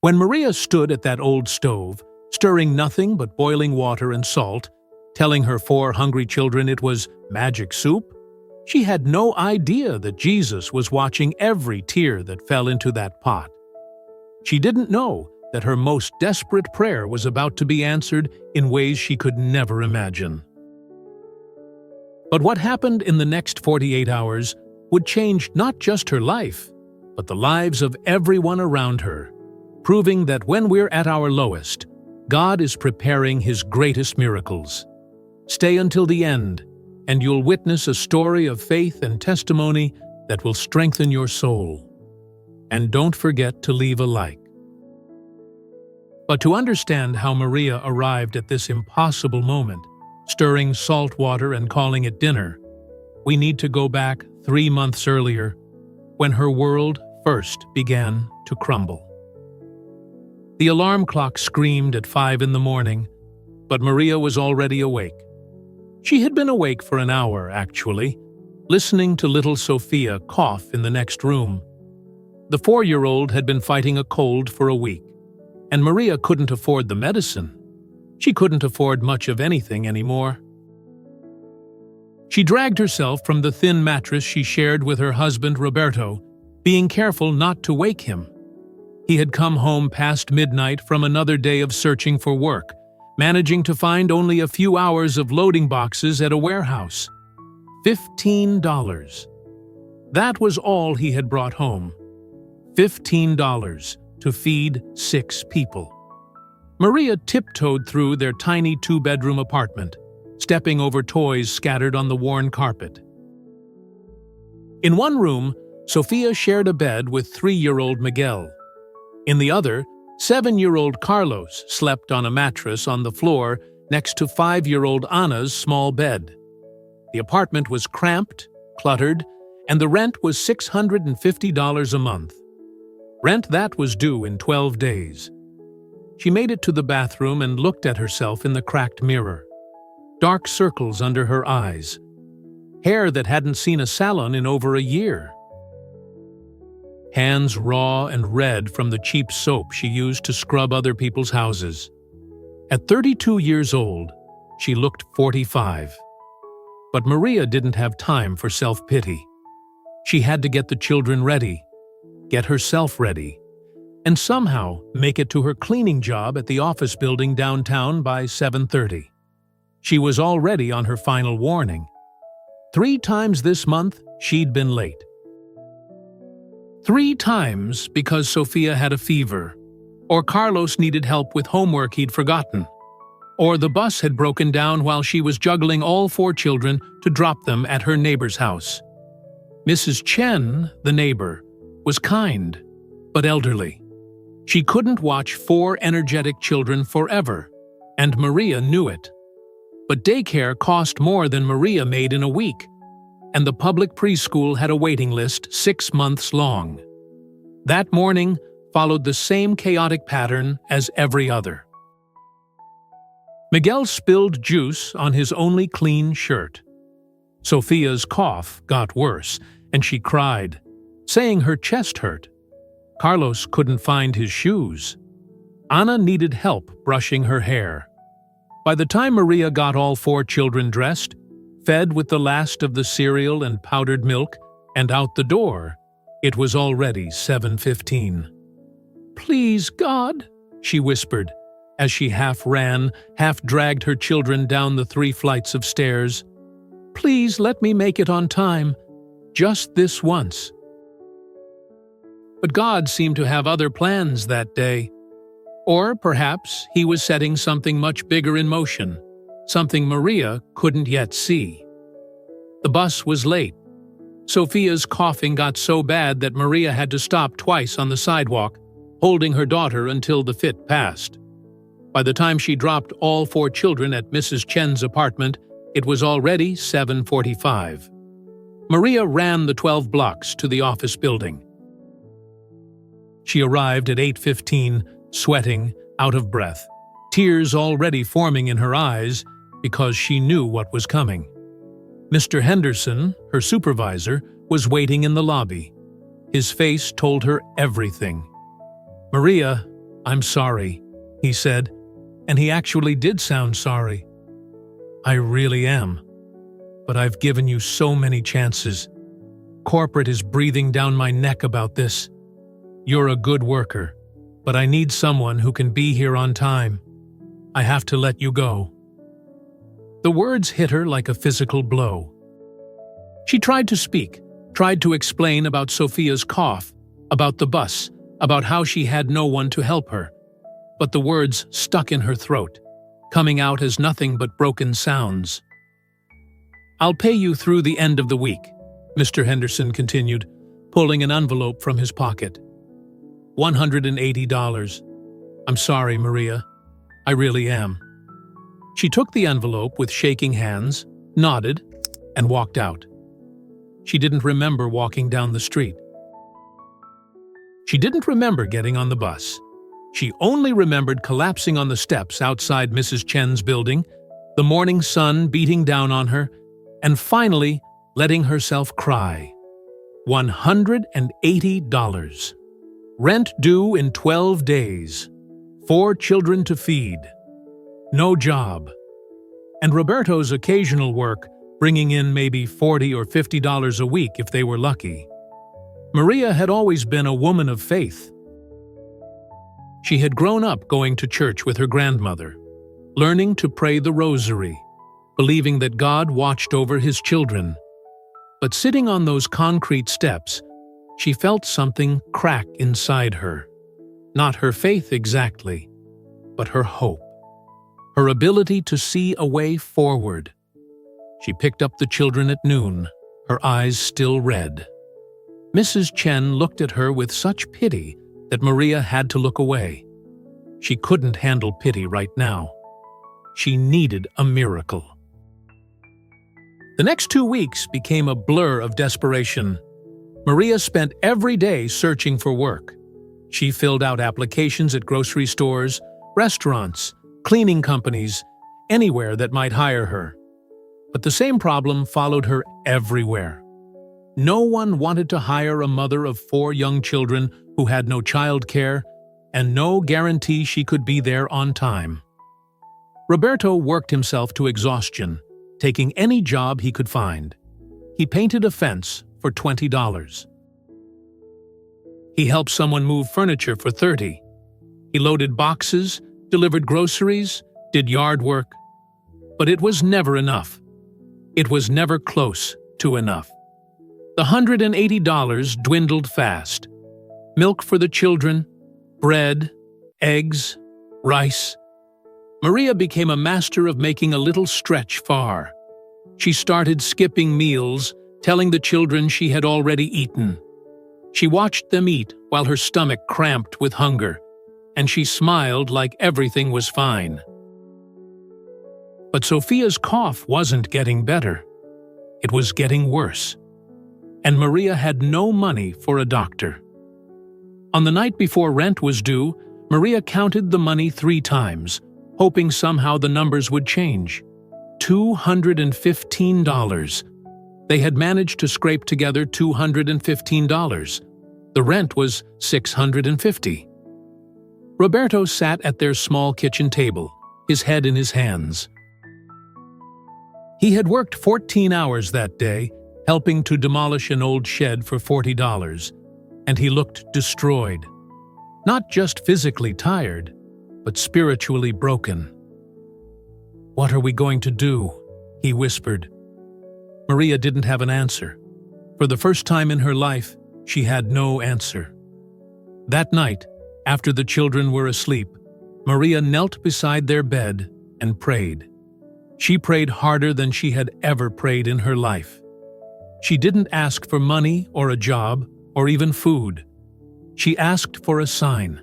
When Maria stood at that old stove, stirring nothing but boiling water and salt, telling her 4 hungry children it was magic soup, she had no idea that Jesus was watching every tear that fell into that pot. She didn't know that her most desperate prayer was about to be answered in ways she could never imagine. But what happened in the next 48 hours would change not just her life, but the lives of everyone around her, proving that when we're at our lowest, God is preparing His greatest miracles. Stay until the end, and you'll witness a story of faith and testimony that will strengthen your soul. And don't forget to leave a like. But to understand how Maria arrived at this impossible moment, stirring salt water and calling it dinner, we need to go back 3 months earlier, when her world first began to crumble. The alarm clock screamed at 5 in the morning, but Maria was already awake. She had been awake for an hour, actually, listening to little Sophia cough in the next room. The 4-year-old had been fighting a cold for a week, and Maria couldn't afford the medicine. She couldn't afford much of anything anymore. She dragged herself from the thin mattress she shared with her husband Roberto, being careful not to wake him. He had come home past midnight from another day of searching for work, managing to find only a few hours of loading boxes at a warehouse. $15. That was all he had brought home. $15 to feed 6 people. Maria tiptoed through their tiny 2-bedroom apartment, stepping over toys scattered on the worn carpet. In one room, Sophia shared a bed with 3-year-old Miguel. In the other, 7-year-old Carlos slept on a mattress on the floor next to 5-year-old Anna's small bed. The apartment was cramped, cluttered, and the rent was $650 a month. Rent that was due in 12 days. She made it to the bathroom and looked at herself in the cracked mirror. Dark circles under her eyes. Hair that hadn't seen a salon in over a year. Hands raw and red from the cheap soap she used to scrub other people's houses. At 32 years old, she looked 45. But Maria didn't have time for self-pity. She had to get the children ready, get herself ready, and somehow make it to her cleaning job at the office building downtown by 7:30. She was already on her final warning. 3 times this month, she'd been late. 3 times because Sophia had a fever, or Carlos needed help with homework he'd forgotten, or the bus had broken down while she was juggling all 4 children to drop them at her neighbor's house. Mrs. Chen, the neighbor, was kind, but elderly. She couldn't watch 4 energetic children forever, and Maria knew it. But daycare cost more than Maria made in a week, and the public preschool had a waiting list 6 months long. That morning followed the same chaotic pattern as every other. Miguel spilled juice on his only clean shirt. Sophia's cough got worse, and she cried, saying her chest hurt. Carlos couldn't find his shoes. Anna needed help brushing her hair. By the time Maria got all 4 children dressed, fed with the last of the cereal and powdered milk, and out the door, it was already 7:15. "Please, God," she whispered, as she half ran, half dragged her children down the 3 flights of stairs. "Please let me make it on time, just this once." But God seemed to have other plans that day. Or perhaps He was setting something much bigger in motion, something Maria couldn't yet see. The bus was late. Sophia's coughing got so bad that Maria had to stop twice on the sidewalk, holding her daughter until the fit passed. By the time she dropped all 4 children at Mrs. Chen's apartment, it was already 7:45. Maria ran the 12 blocks to the office building. She arrived at 8:15, sweating, out of breath, tears already forming in her eyes because she knew what was coming. Mr. Henderson, her supervisor, was waiting in the lobby. His face told her everything. "Maria, "I'm sorry," he said, and he actually did sound sorry. "I really am. But I've given you so many chances. Corporate is breathing down my neck about this. You're a good worker, but I need someone who can be here on time. I have to let you go." The words hit her like a physical blow. She tried to speak, tried to explain about Sophia's cough, about the bus, about how she had no one to help her. But the words stuck in her throat, coming out as nothing but broken sounds. "I'll pay you through the end of the week," Mr. Henderson continued, pulling an envelope from his pocket. $180. "I'm sorry, Maria. I really am." She took the envelope with shaking hands, nodded, and walked out. She didn't remember walking down the street. She didn't remember getting on the bus. She only remembered collapsing on the steps outside Mrs. Chen's building, the morning sun beating down on her, and finally letting herself cry. $180. Rent due in 12 days. 4 children to feed. No job. And Roberto's occasional work, bringing in maybe $40 or $50 a week if they were lucky. Maria had always been a woman of faith. She had grown up going to church with her grandmother, learning to pray the rosary, believing that God watched over his children. But sitting on those concrete steps, she felt something crack inside her. Not her faith exactly, but her hope. Her ability to see a way forward. She picked up the children at noon, her eyes still red. Mrs. Chen looked at her with such pity that Maria had to look away. She couldn't handle pity right now. She needed a miracle. The next 2 weeks became a blur of desperation. Maria spent every day searching for work. She filled out applications at grocery stores, restaurants, cleaning companies, anywhere that might hire her. But the same problem followed her everywhere. No one wanted to hire a mother of 4 young children who had no childcare and no guarantee she could be there on time. Roberto worked himself to exhaustion, taking any job he could find. He painted a fence for $20. He helped someone move furniture for $30. He loaded boxes, delivered groceries, did yard work. But it was never enough. It was never close to enough. The $180 dwindled fast. Milk for the children, bread, eggs, rice. Maria became a master of making a little stretch far. She started skipping meals, telling the children she had already eaten. She watched them eat while her stomach cramped with hunger, and she smiled like everything was fine. But Sophia's cough wasn't getting better. It was getting worse. And Maria had no money for a doctor. On the night before rent was due, Maria counted the money 3 times, hoping somehow the numbers would change. $215. They had managed to scrape together $215. The rent was $650. Roberto sat at their small kitchen table, his head in his hands. He had worked 14 hours that day, helping to demolish an old shed for $40, and he looked destroyed. Not just physically tired, but spiritually broken. "What are we going to do?" he whispered. Maria didn't have an answer. For the first time in her life, she had no answer. That night, after the children were asleep, Maria knelt beside their bed and prayed. She prayed harder than she had ever prayed in her life. She didn't ask for money or a job or even food. She asked for a sign.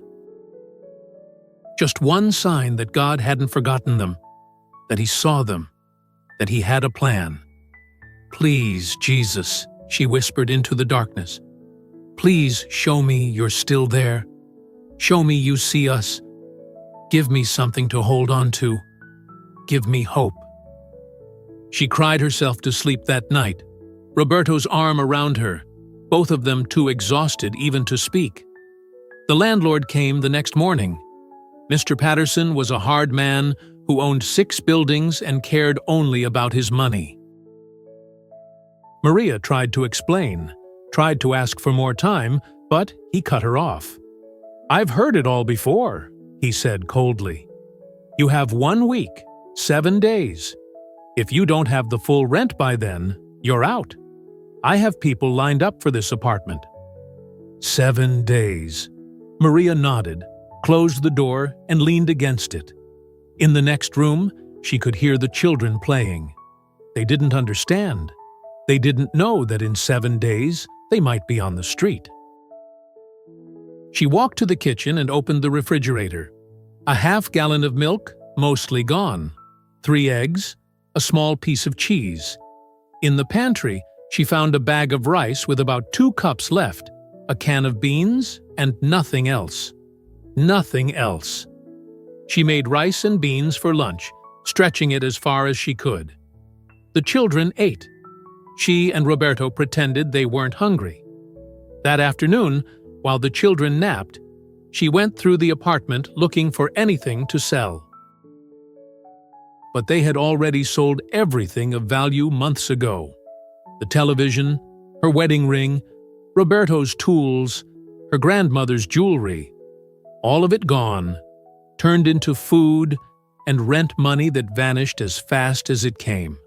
Just one sign that God hadn't forgotten them, that he saw them, that he had a plan. "Please, Jesus," she whispered into the darkness. "Please show me you're still there. Show me you see us. Give me something to hold on to. Give me hope." She cried herself to sleep that night, Roberto's arm around her, both of them too exhausted even to speak. The landlord came the next morning, Mr. Patterson was a hard man who owned 6 buildings and cared only about his money. Maria tried to explain, tried to ask for more time, but he cut her off. "I've heard it all before," he said coldly. "You have 1 week, 7 days. If you don't have the full rent by then, you're out. I have people lined up for this apartment." 7 days. Maria nodded, closed the door, and leaned against it. In the next room, she could hear the children playing. They didn't understand. They didn't know that in 7 days they might be on the street. She walked to the kitchen and opened the refrigerator. A half-gallon of milk, mostly gone. 3 eggs, a small piece of cheese. In the pantry, she found a bag of rice with about 2 cups left, a can of beans, and nothing else. Nothing else. She made rice and beans for lunch, stretching it as far as she could. The children ate. She and Roberto pretended they weren't hungry. That afternoon, while the children napped, she went through the apartment looking for anything to sell. But they had already sold everything of value months ago. The television, her wedding ring, Roberto's tools, her grandmother's jewelry. All of it gone, turned into food and rent money that vanished as fast as it came.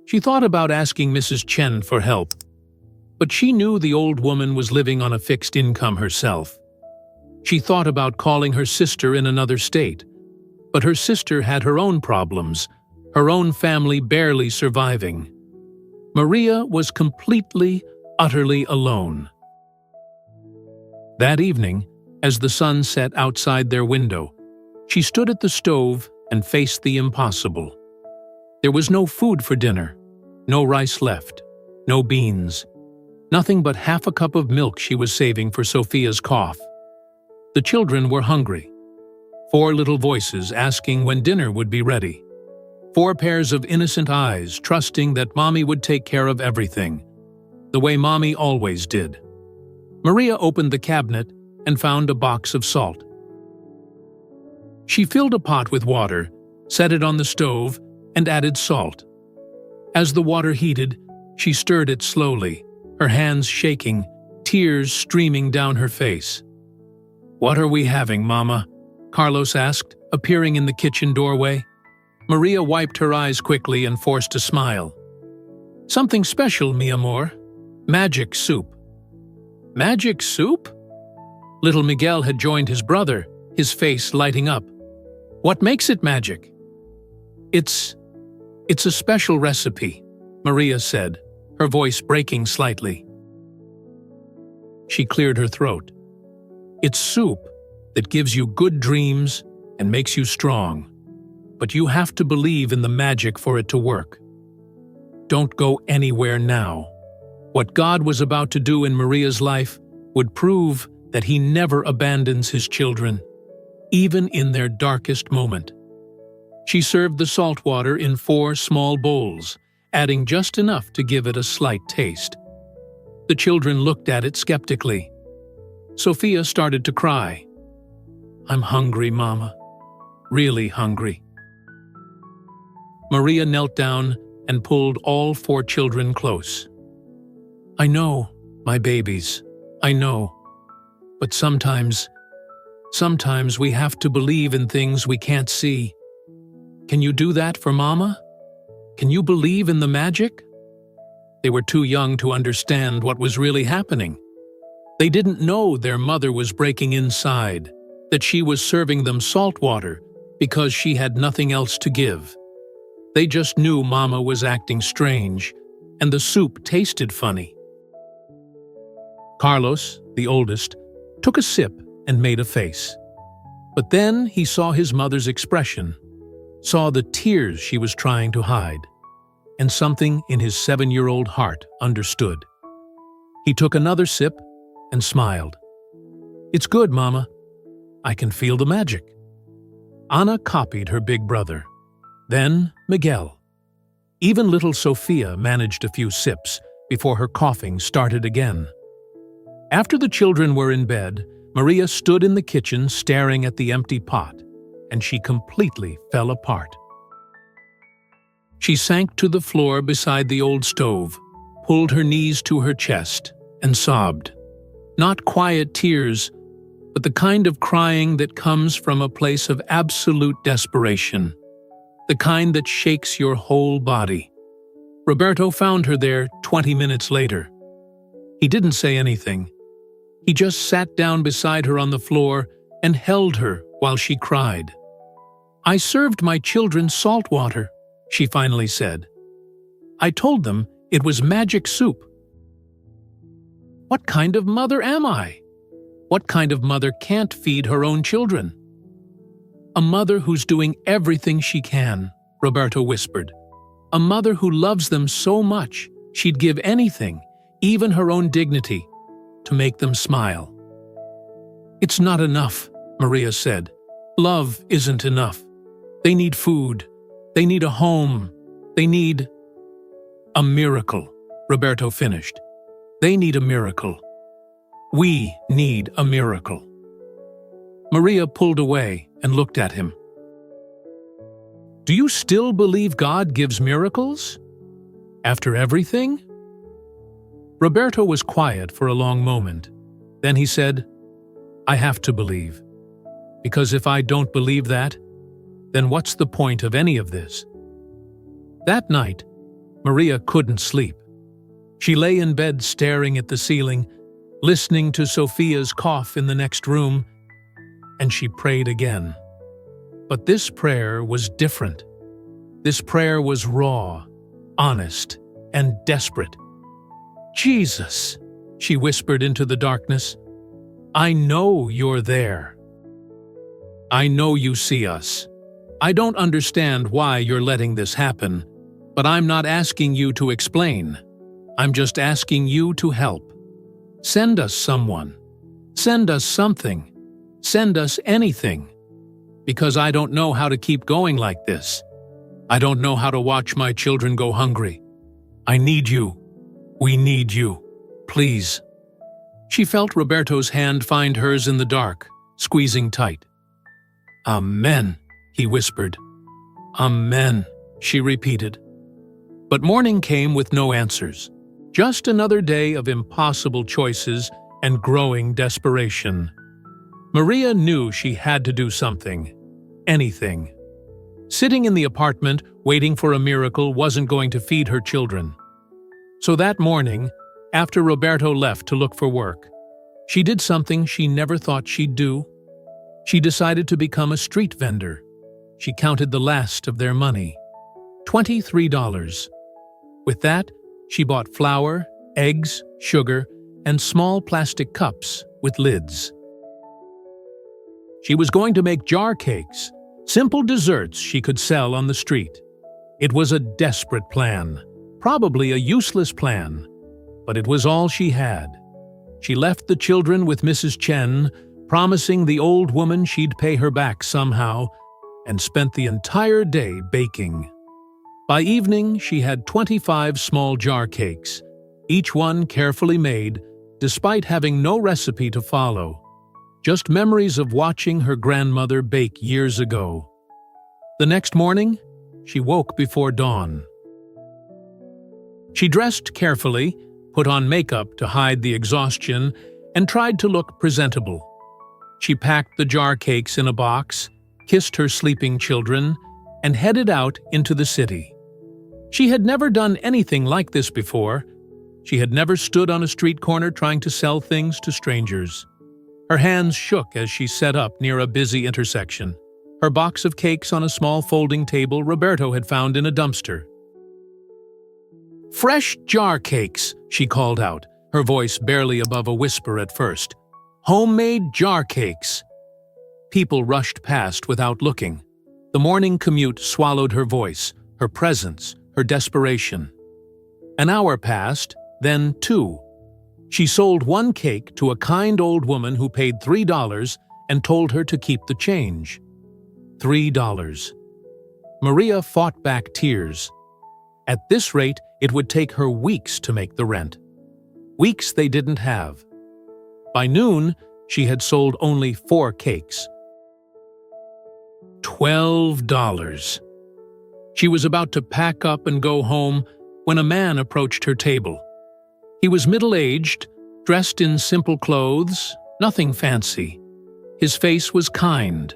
She thought about asking Mrs. Chen for help, but she knew the old woman was living on a fixed income herself. She thought about calling her sister in another state, but her sister had her own problems, her own family barely surviving. Maria was completely, utterly alone. That evening, as the sun set outside their window, she stood at the stove and faced the impossible. There was no food for dinner, no rice left, no beans, nothing but half a cup of milk she was saving for Sophia's cough. The children were hungry. 4 little voices asking when dinner would be ready. 4 pairs of innocent eyes trusting that Mommy would take care of everything, the way Mommy always did. Maria opened the cabinet and found a box of salt. She filled a pot with water, set it on the stove, and added salt. As the water heated, she stirred it slowly, her hands shaking, tears streaming down her face. "What are we having, Mama?" Carlos asked, appearing in the kitchen doorway. Maria wiped her eyes quickly and forced a smile. "Something special, mi amor. Magic soup." "Magic soup?" Little Miguel had joined his brother, his face lighting up. "What makes it magic?" It's a special recipe," Maria said, her voice breaking slightly. She cleared her throat. "It's soup that gives you good dreams and makes you strong. But you have to believe in the magic for it to work. Don't go anywhere now. What God was about to do in Maria's life would prove that He never abandons His children, even in their darkest moment." She served the salt water in 4 small bowls, adding just enough to give it a slight taste. The children looked at it skeptically. Sophia started to cry. "I'm hungry, Mama. Really hungry." Maria knelt down and pulled all 4 children close. "I know, my babies, I know. But sometimes we have to believe in things we can't see. Can you do that for Mama? Can you believe in the magic?" They were too young to understand what was really happening. They didn't know their mother was breaking inside, that she was serving them salt water because she had nothing else to give. They just knew Mama was acting strange, and the soup tasted funny. Carlos, the oldest, took a sip and made a face. But then he saw his mother's expression, saw the tears she was trying to hide, and something in his 7-year-old heart understood. He took another sip and smiled. "It's good, Mama. I can feel the magic." Ana copied her big brother. Then Miguel. Even little Sophia managed a few sips before her coughing started again. After the children were in bed, Maria stood in the kitchen staring at the empty pot, and she completely fell apart. She sank to the floor beside the old stove, pulled her knees to her chest, and sobbed. Not quiet tears, but the kind of crying that comes from a place of absolute desperation, the kind that shakes your whole body. Roberto found her there 20 minutes later. He didn't say anything. He just sat down beside her on the floor and held her while she cried. "I served my children salt water," she finally said. "I told them it was magic soup. What kind of mother am I? What kind of mother can't feed her own children?" "A mother who's doing everything she can," Roberto whispered. "A mother who loves them so much she'd give anything, even her own dignity, to make them smile." "It's not enough," Maria said. "Love isn't enough. They need food. They need a home. They need—" "A miracle," Roberto finished. "They need a miracle. We need a miracle." Maria pulled away and looked at him. "Do you still believe God gives miracles? After everything?" Roberto was quiet for a long moment. Then he said, "I have to believe. Because if I don't believe that, then what's the point of any of this?" That night, Maria couldn't sleep. She lay in bed staring at the ceiling, listening to Sophia's cough in the next room, and she prayed again. But this prayer was different. This prayer was raw, honest, and desperate. "Jesus," she whispered into the darkness, "I know you're there. I know you see us. I don't understand why you're letting this happen, but I'm not asking you to explain. I'm just asking you to help. Send us someone. Send us something. Send us anything. Because I don't know how to keep going like this. I don't know how to watch my children go hungry. I need you. We need you. Please." She felt Roberto's hand find hers in the dark, squeezing tight. "Amen," he whispered. "Amen," she repeated. But morning came with no answers. Just another day of impossible choices and growing desperation. Maria knew she had to do something. Anything. Sitting in the apartment, waiting for a miracle, wasn't going to feed her children. So that morning, after Roberto left to look for work, she did something she never thought she'd do. She decided to become a street vendor. She counted the last of their money. $23. With that, she bought flour, eggs, sugar, and small plastic cups with lids. She was going to make jar cakes, simple desserts she could sell on the street. It was a desperate plan, probably a useless plan, but it was all she had. She left the children with Mrs. Chen, promising the old woman she'd pay her back somehow, and spent the entire day baking. By evening, she had 25 small jar cakes, each one carefully made, despite having no recipe to follow. Just memories of watching her grandmother bake years ago. The next morning, she woke before dawn. She dressed carefully, put on makeup to hide the exhaustion, and tried to look presentable. She packed the jar cakes in a box, kissed her sleeping children, and headed out into the city. She had never done anything like this before. She had never stood on a street corner trying to sell things to strangers. Her hands shook as she set up near a busy intersection, her box of cakes on a small folding table Roberto had found in a dumpster. "Fresh jar cakes," she called out, her voice barely above a whisper at first. "Homemade jar cakes." People rushed past without looking. The morning commute swallowed her voice, her presence, her desperation. An hour passed, then 2. She sold 1 cake to a kind old woman who paid $3 and told her to keep the change. $3. Maria fought back tears. At this rate, it would take her weeks to make the rent. Weeks they didn't have. By noon, she had sold only 4 cakes. $12. She was about to pack up and go home when a man approached her table. He was middle-aged, dressed in simple clothes, nothing fancy. His face was kind,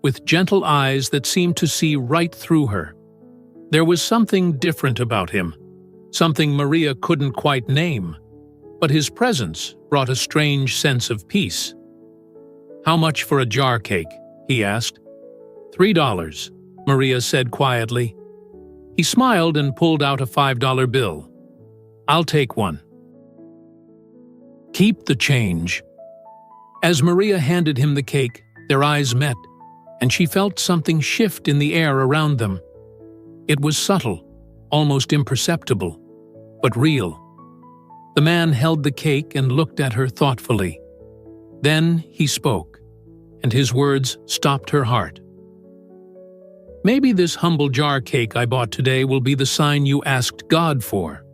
with gentle eyes that seemed to see right through her. There was something different about him, something Maria couldn't quite name, but his presence brought a strange sense of peace. "How much for a jar cake?" he asked. $3, Maria said quietly. He smiled and pulled out a $5 bill. "I'll take one." "Keep the change." As Maria handed him the cake, their eyes met, and she felt something shift in the air around them. It was subtle, almost imperceptible, but real. The man held the cake and looked at her thoughtfully. Then he spoke, and his words stopped her heart. "Maybe this humble jar cake I bought today will be the sign you asked God for."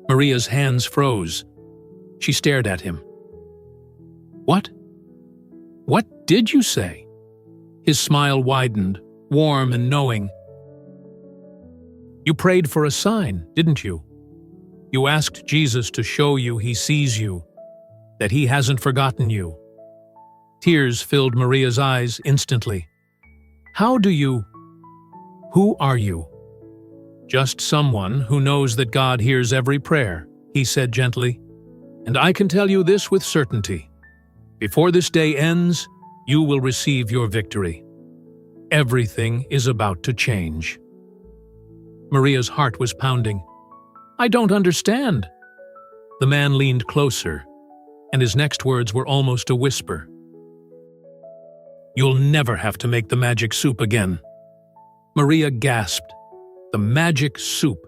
Maria's hands froze. She stared at him. "What? What did you say?" His smile widened, warm and knowing. "You prayed for a sign, didn't you? You asked Jesus to show you he sees you, that he hasn't forgotten you." Tears filled Maria's eyes instantly. Who are you?" "Just someone who knows that God hears every prayer," he said gently. "And I can tell you this with certainty. Before this day ends, you will receive your victory. Everything is about to change." Maria's heart was pounding. "I don't understand." The man leaned closer, and his next words were almost a whisper. "You'll never have to make the magic soup again." Maria gasped. The magic soup.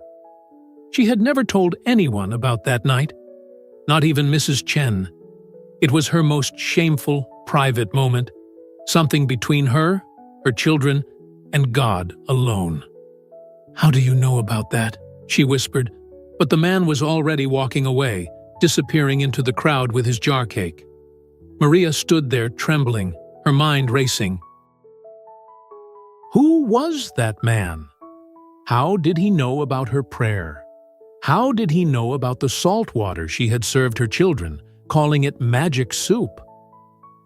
She had never told anyone about that night, not even Mrs. Chen. It was her most shameful, private moment, something between her, her children, and God alone. "How do you know about that?" she whispered, but the man was already walking away, disappearing into the crowd with his jar cake. Maria stood there trembling, her mind racing. Who was that man? How did he know about her prayer? How did he know about the salt water she had served her children, calling it magic soup?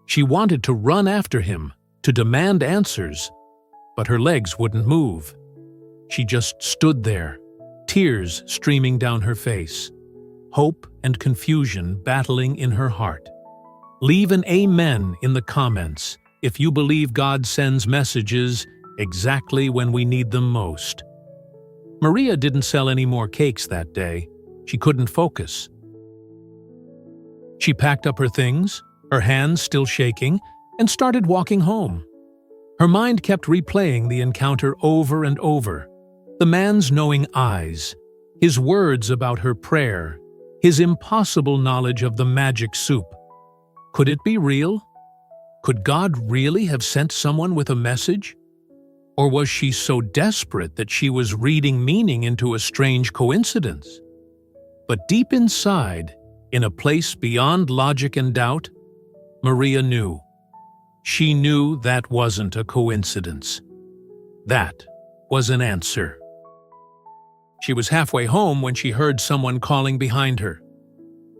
She wanted to run after him, to demand answers, but her legs wouldn't move. She just stood there, tears streaming down her face, hope and confusion battling in her heart. Leave an amen in the comments if you believe God sends messages exactly when we need them most. Maria didn't sell any more cakes that day. She couldn't focus. She packed up her things, her hands still shaking, and started walking home. Her mind kept replaying the encounter over and over. The man's knowing eyes, his words about her prayer, his impossible knowledge of the magic soup. Could it be real? Could God really have sent someone with a message? Or was she so desperate that she was reading meaning into a strange coincidence? But deep inside, in a place beyond logic and doubt, Maria knew. She knew that wasn't a coincidence. That was an answer. She was halfway home when she heard someone calling behind her.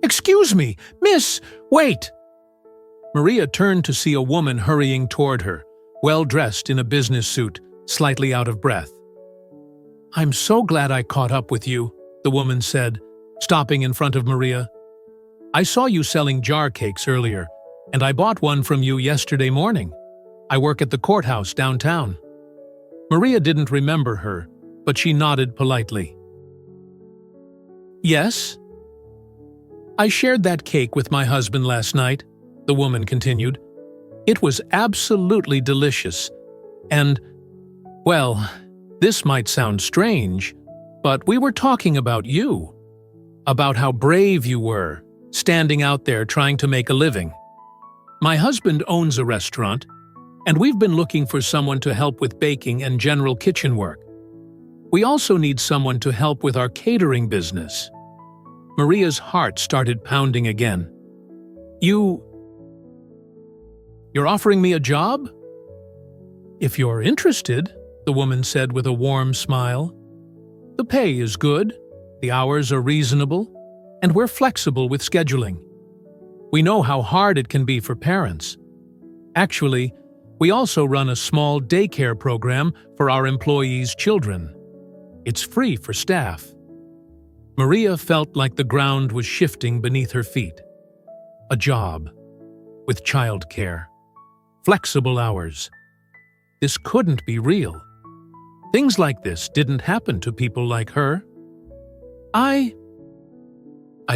"Excuse me, miss, wait!" Maria turned to see a woman hurrying toward her, well-dressed in a business suit, slightly out of breath. "I'm so glad I caught up with you," the woman said, stopping in front of Maria. "I saw you selling jar cakes earlier, and I bought one from you yesterday morning. I work at the courthouse downtown." Maria didn't remember her, but she nodded politely. "Yes?" "I shared that cake with my husband last night," the woman continued. "It was absolutely delicious, and, well, this might sound strange, but we were talking about you, about how brave you were, standing out there trying to make a living. My husband owns a restaurant, and we've been looking for someone to help with baking and general kitchen work. We also need someone to help with our catering business." Maria's heart started pounding again. You're offering me a job?" "If you're interested," the woman said with a warm smile. "The pay is good, the hours are reasonable, and we're flexible with scheduling. We know how hard it can be for parents. Actually, we also run a small daycare program for our employees' children. It's free for staff." Maria felt like the ground was shifting beneath her feet. A job, with childcare, flexible hours. This couldn't be real. Things like this didn't happen to people like her. I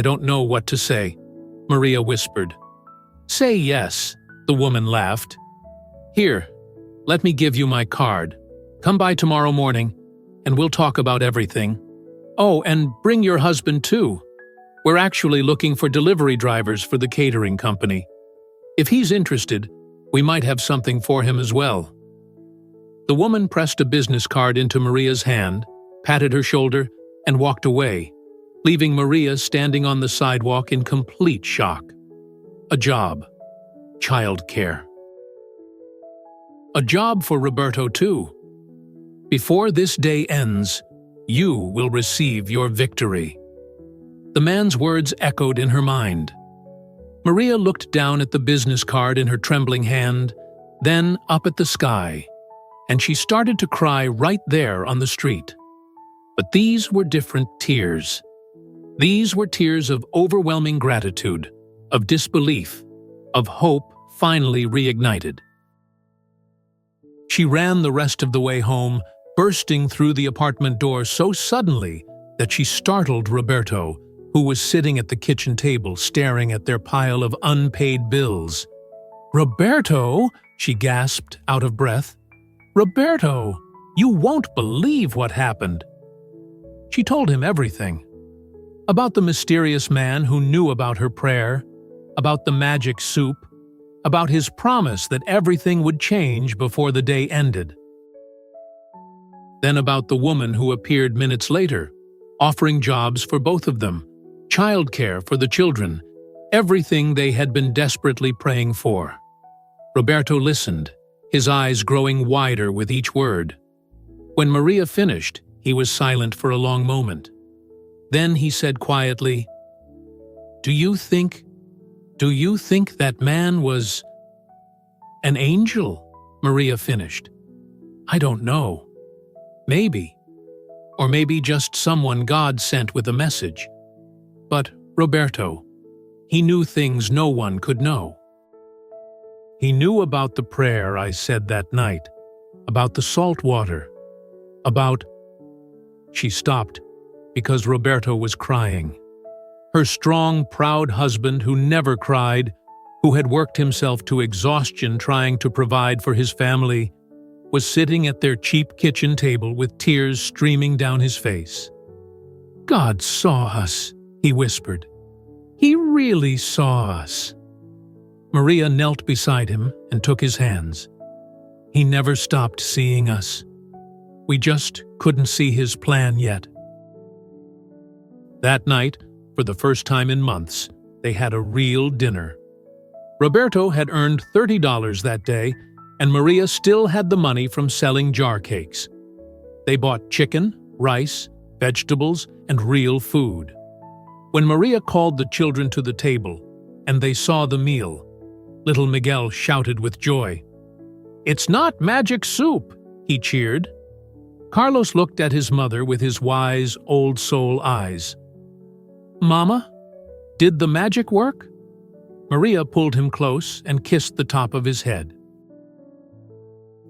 don't know what to say," Maria whispered. "Say yes," the woman laughed. "Here, let me give you my card. Come by tomorrow morning, and we'll talk about everything. Oh, and bring your husband too. We're actually looking for delivery drivers for the catering company. If he's interested, we might have something for him as well." The woman pressed a business card into Maria's hand, patted her shoulder, and walked away, leaving Maria standing on the sidewalk in complete shock. A job. Childcare. A job for Roberto too. Before this day ends, you will receive your victory. The man's words echoed in her mind. Maria looked down at the business card in her trembling hand, then up at the sky, and she started to cry right there on the street. But these were different tears. These were tears of overwhelming gratitude, of disbelief, of hope finally reignited. She ran the rest of the way home, bursting through the apartment door so suddenly that she startled Roberto, who was sitting at the kitchen table staring at their pile of unpaid bills. "Roberto!" she gasped, out of breath. "Roberto, you won't believe what happened." She told him everything. About the mysterious man who knew about her prayer, about the magic soup, about his promise that everything would change before the day ended. Then about the woman who appeared minutes later, offering jobs for both of them, childcare for the children, everything they had been desperately praying for. Roberto listened, his eyes growing wider with each word. When Maria finished, he was silent for a long moment. Then he said quietly, Do you think that man was an angel?" Maria finished. "I don't know. Maybe. Or maybe just someone God sent with a message. But Roberto, he knew things no one could know. He knew about the prayer I said that night, about the salt water, about—" She stopped because Roberto was crying. Her strong, proud husband who never cried, who had worked himself to exhaustion trying to provide for his family, was sitting at their cheap kitchen table with tears streaming down his face. "God saw us," he whispered. "He really saw us." Maria knelt beside him and took his hands. "He never stopped seeing us. We just couldn't see his plan yet." That night, for the first time in months, they had a real dinner. Roberto had earned $30 that day, and Maria still had the money from selling jar cakes. They bought chicken, rice, vegetables, and real food. When Maria called the children to the table, and they saw the meal, little Miguel shouted with joy. "It's not magic soup!" he cheered. Carlos looked at his mother with his wise, old-soul eyes. "Mama, did the magic work?" Maria pulled him close and kissed the top of his head.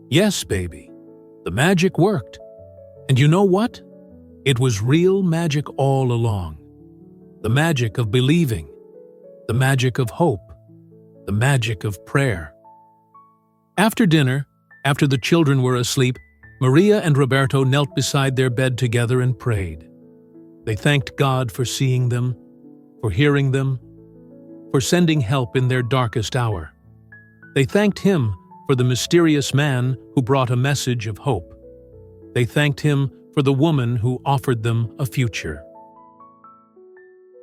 "Yes, baby, the magic worked. And you know what? It was real magic all along. The magic of believing, the magic of hope, the magic of prayer." After dinner, after the children were asleep, Maria and Roberto knelt beside their bed together and prayed. They thanked God for seeing them, for hearing them, for sending help in their darkest hour. They thanked Him for the mysterious man who brought a message of hope. They thanked Him for the woman who offered them a future.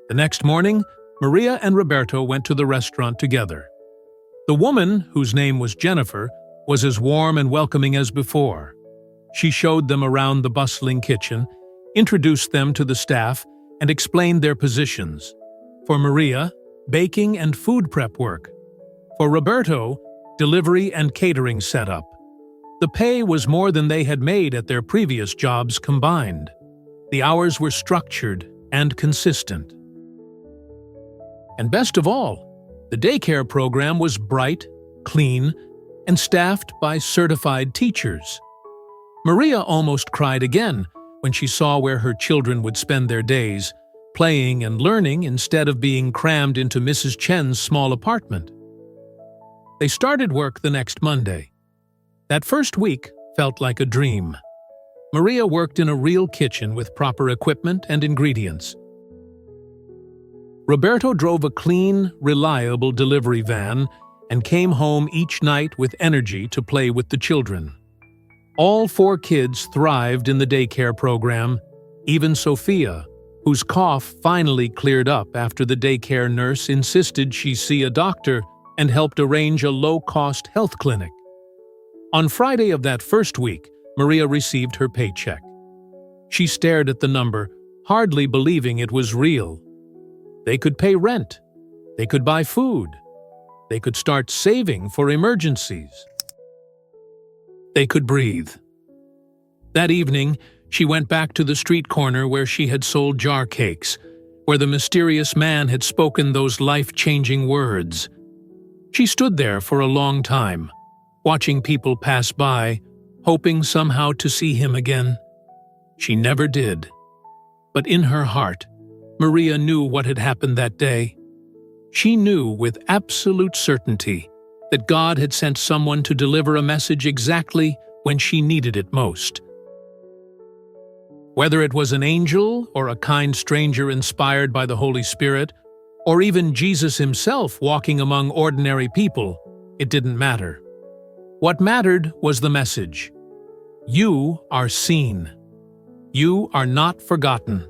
The next morning, Maria and Roberto went to the restaurant together. The woman, whose name was Jennifer, was as warm and welcoming as before. She showed them around the bustling kitchen, introduced them to the staff, and explained their positions. For Maria, baking and food prep work. For Roberto, delivery and catering setup. The pay was more than they had made at their previous jobs combined. The hours were structured and consistent. And best of all, the daycare program was bright, clean, and staffed by certified teachers. Maria almost cried again when she saw where her children would spend their days, playing and learning instead of being crammed into Mrs. Chen's small apartment. They started work the next Monday. That first week felt like a dream. Maria worked in a real kitchen with proper equipment and ingredients. Roberto drove a clean, reliable delivery van and came home each night with energy to play with the children. All 4 kids thrived in the daycare program, even Sophia, whose cough finally cleared up after the daycare nurse insisted she see a doctor and helped arrange a low-cost health clinic. On Friday of that first week, Maria received her paycheck. She stared at the number, hardly believing it was real. They could pay rent. They could buy food. They could start saving for emergencies. They could breathe. That evening, she went back to the street corner where she had sold jar cakes, where the mysterious man had spoken those life-changing words. She stood there for a long time, watching people pass by, hoping somehow to see him again. She never did. But in her heart, Maria knew what had happened that day. She knew with absolute certainty that God had sent someone to deliver a message exactly when she needed it most. Whether it was an angel or a kind stranger inspired by the Holy Spirit, or even Jesus himself walking among ordinary people, it didn't matter. What mattered was the message. You are seen. You are not forgotten.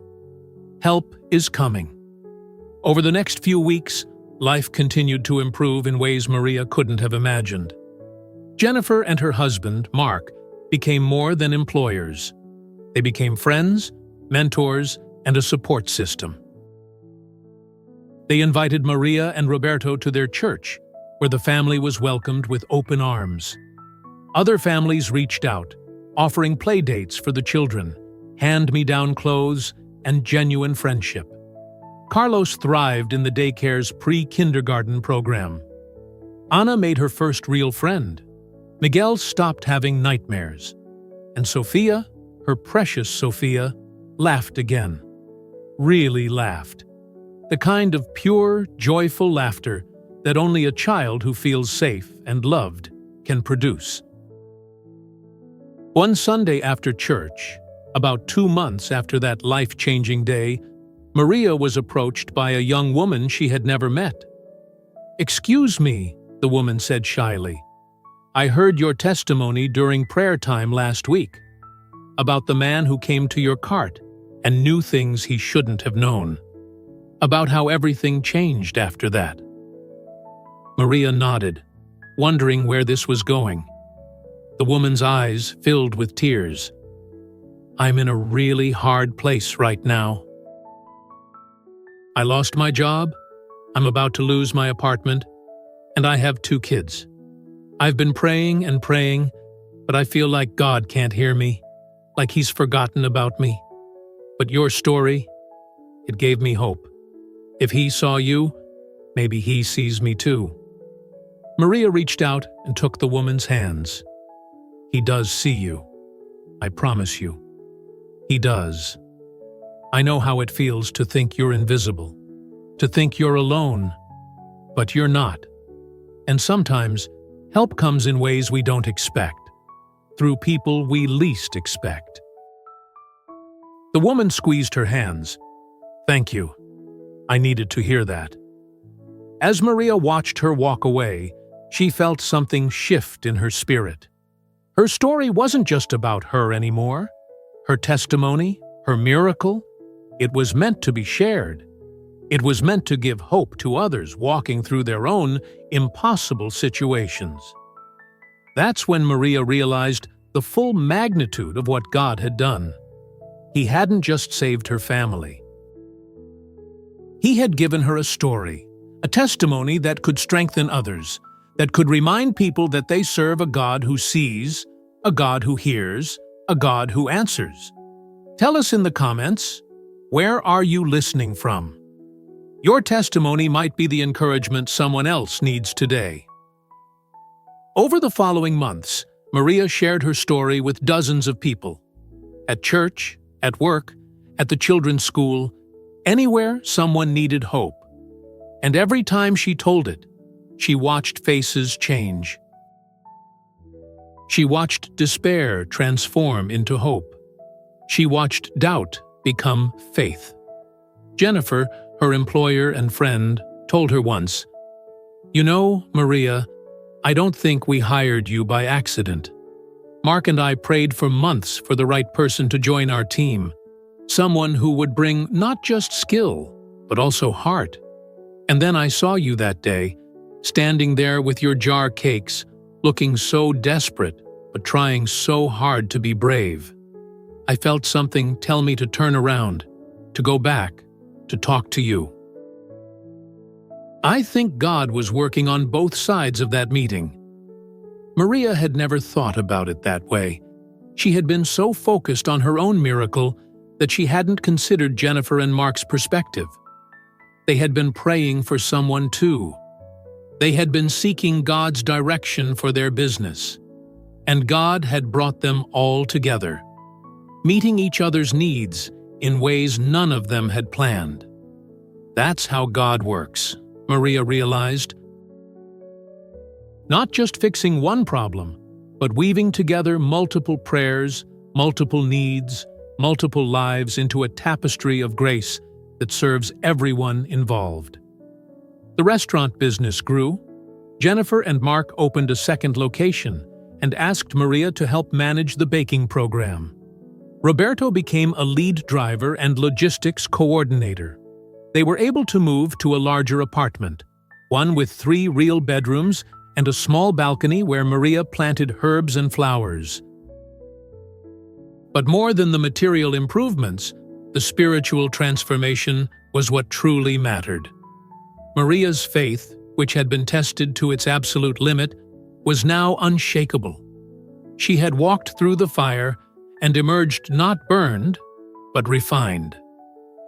Help is coming. Over the next few weeks, life continued to improve in ways Maria couldn't have imagined. Jennifer and her husband, Mark, became more than employers. They became friends, mentors, and a support system. They invited Maria and Roberto to their church, where the family was welcomed with open arms. Other families reached out, offering play dates for the children, hand-me-down clothes, and genuine friendship. Carlos thrived in the daycare's pre-kindergarten program. Ana made her first real friend. Miguel stopped having nightmares. And Sophia, her precious Sophia, laughed again. Really laughed. The kind of pure, joyful laughter that only a child who feels safe and loved can produce. One Sunday after church, about 2 months after that life-changing day, Maria was approached by a young woman she had never met. "Excuse me," the woman said shyly. "I heard your testimony during prayer time last week about the man who came to your cart and knew things he shouldn't have known, about how everything changed after that." Maria nodded, wondering where this was going. The woman's eyes filled with tears. "I'm in a really hard place right now. I lost my job, I'm about to lose my apartment, and I have 2 kids. I've been praying and praying, but I feel like God can't hear me, like He's forgotten about me. But your story, it gave me hope. If He saw you, maybe He sees me too." Maria reached out and took the woman's hands. "He does see you. I promise you. He does. I know how it feels to think you're invisible, to think you're alone, but you're not. And sometimes, help comes in ways we don't expect, through people we least expect." The woman squeezed her hands. "Thank you. I needed to hear that." As Maria watched her walk away, she felt something shift in her spirit. Her story wasn't just about her anymore. Her testimony, her miracle, it was meant to be shared. It was meant to give hope to others walking through their own impossible situations. That's when Maria realized the full magnitude of what God had done. He hadn't just saved her family. He had given her a story, a testimony that could strengthen others, that could remind people that they serve a God who sees, a God who hears, a God who answers. Tell us in the comments, where are you listening from? Your testimony might be the encouragement someone else needs today. Over the following months, Maria shared her story with dozens of people. At church, at work, at the children's school, anywhere someone needed hope. And every time she told it, she watched faces change. She watched despair transform into hope. She watched doubt become faith. Jennifer, her employer and friend, told her once, "You know, Maria, I don't think we hired you by accident. Mark and I prayed for months for the right person to join our team, someone who would bring not just skill, but also heart. And then I saw you that day, standing there with your jar cakes, looking so desperate, but trying so hard to be brave. I felt something tell me to turn around, to go back, to talk to you." I think God was working on both sides of that meeting. Maria had never thought about it that way. She had been so focused on her own miracle that she hadn't considered Jennifer and Mark's perspective. They had been praying for someone too. They had been seeking God's direction for their business. And God had brought them all together, meeting each other's needs in ways none of them had planned. That's how God works, Maria realized. Not just fixing one problem, but weaving together multiple prayers, multiple needs, multiple lives into a tapestry of grace that serves everyone involved. The restaurant business grew. Jennifer and Mark opened a second location and asked Maria to help manage the baking program. Roberto became a lead driver and logistics coordinator. They were able to move to a larger apartment, one with 3 real bedrooms and a small balcony where Maria planted herbs and flowers. But more than the material improvements, the spiritual transformation was what truly mattered. Maria's faith, which had been tested to its absolute limit, was now unshakable. She had walked through the fire and emerged not burned, but refined.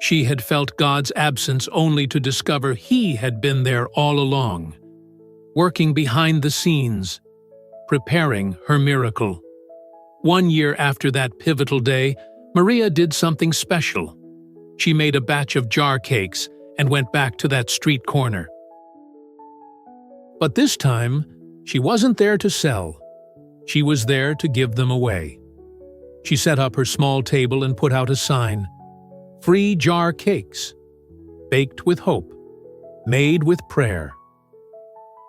She had felt God's absence only to discover He had been there all along, working behind the scenes, preparing her miracle. 1 year after that pivotal day, Maria did something special. She made a batch of jar cakes and went back to that street corner. But this time, she wasn't there to sell. She was there to give them away. She set up her small table and put out a sign, "Free jar cakes, baked with hope, made with prayer."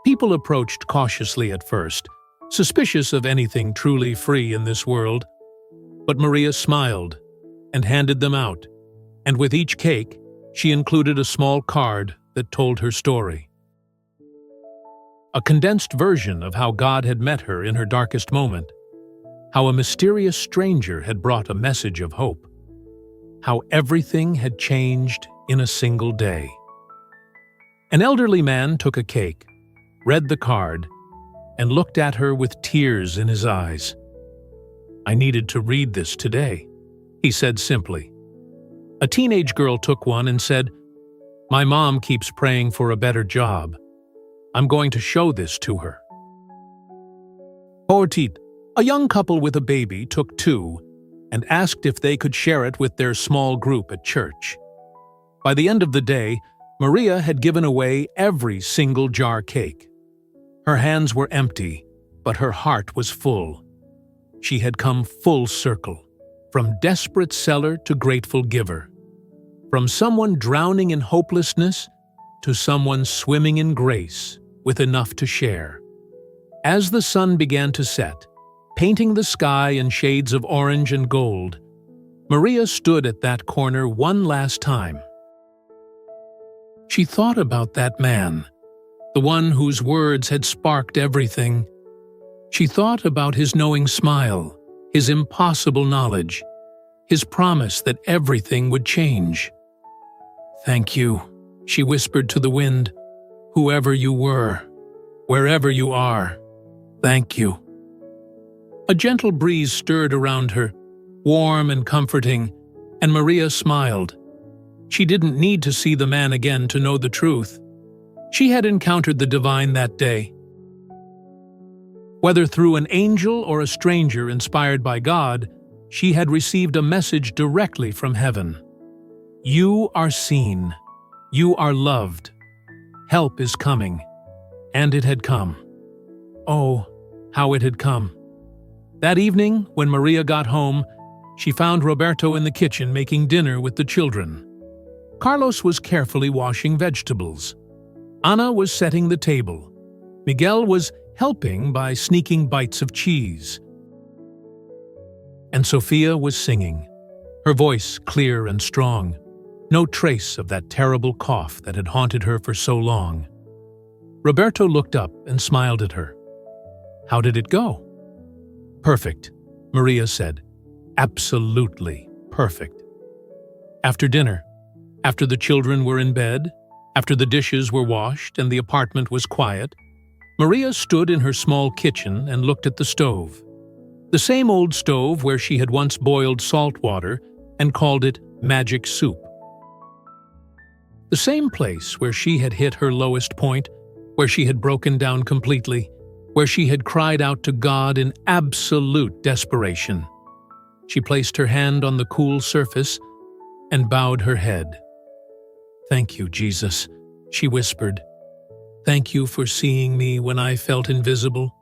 People approached cautiously at first, suspicious of anything truly free in this world. But Maria smiled and handed them out, and with each cake, she included a small card that told her story. A condensed version of how God had met her in her darkest moment, how a mysterious stranger had brought a message of hope, how everything had changed in a single day. An elderly man took a cake, read the card, and looked at her with tears in his eyes. "I needed to read this today," he said simply. A teenage girl took one and said, "My mom keeps praying for a better job. I'm going to show this to her." Portit, a young couple with a baby, took 2 and asked if they could share it with their small group at church. By the end of the day, Maria had given away every single jar cake. Her hands were empty, but her heart was full. She had come full circle, from desperate seller to grateful giver, from someone drowning in hopelessness to someone swimming in grace with enough to share. As the sun began to set, painting the sky in shades of orange and gold, Maria stood at that corner one last time. She thought about that man, the one whose words had sparked everything. She thought about his knowing smile, his impossible knowledge, his promise that everything would change. "Thank you," she whispered to the wind, "whoever you were, wherever you are, thank you." A gentle breeze stirred around her, warm and comforting, and Maria smiled. She didn't need to see the man again to know the truth. She had encountered the divine that day. Whether through an angel or a stranger inspired by God, she had received a message directly from heaven. You are seen. You are loved. Help is coming. And it had come. Oh, how it had come. That evening, when Maria got home, she found Roberto in the kitchen making dinner with the children. Carlos was carefully washing vegetables. Ana was setting the table. Miguel was helping by sneaking bites of cheese. And Sophia was singing, her voice clear and strong, no trace of that terrible cough that had haunted her for so long. Roberto looked up and smiled at her. "How did it go?" "Perfect," Maria said. "Absolutely perfect." After dinner, after the children were in bed, after the dishes were washed and the apartment was quiet, Maria stood in her small kitchen and looked at the stove. The same old stove where she had once boiled salt water and called it magic soup. The same place where she had hit her lowest point, where she had broken down completely, where she had cried out to God in absolute desperation. She placed her hand on the cool surface and bowed her head. "Thank you, Jesus," she whispered. "Thank you for seeing me when I felt invisible.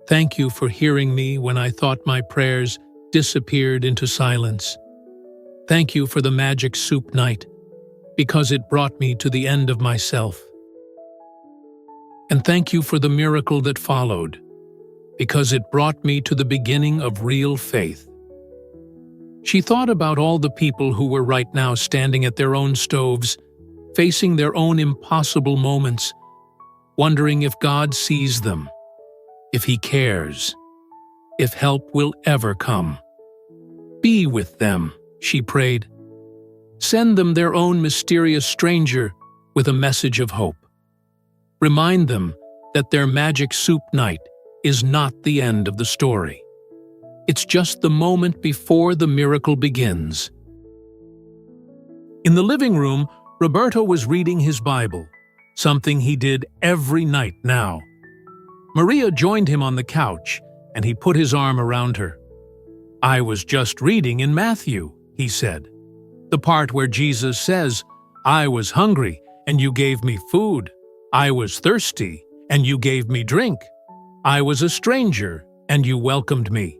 Thank you for hearing me when I thought my prayers disappeared into silence. Thank you for the magic soup night, because it brought me to the end of myself. And thank you for the miracle that followed, because it brought me to the beginning of real faith." She thought about all the people who were right now standing at their own stoves, facing their own impossible moments, wondering if God sees them, if He cares, if help will ever come. Be with them, she prayed. Send them their own mysterious stranger with a message of hope. Remind them that their magic soup night is not the end of the story. It's just the moment before the miracle begins. In the living room, Roberto was reading his Bible, something he did every night now. Maria joined him on the couch, and he put his arm around her. "I was just reading in Matthew," he said. "The part where Jesus says, 'I was hungry, and you gave me food. I was thirsty, and you gave me drink. I was a stranger, and you welcomed me.'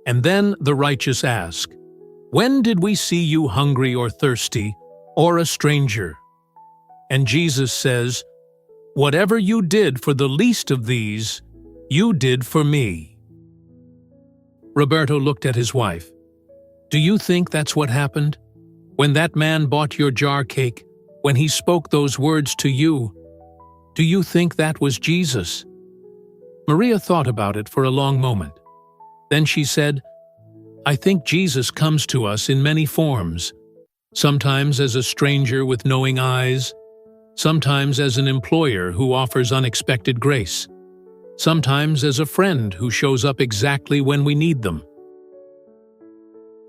And then the righteous ask, 'When did we see you hungry or thirsty, or a stranger?' And Jesus says, 'Whatever you did for the least of these, you did for me.'" Roberto looked at his wife. "Do you think that's what happened? When that man bought your jar cake, when he spoke those words to you, do you think that was Jesus?" Maria thought about it for a long moment. Then she said, "I think Jesus comes to us in many forms, sometimes as a stranger with knowing eyes, sometimes as an employer who offers unexpected grace, sometimes as a friend who shows up exactly when we need them.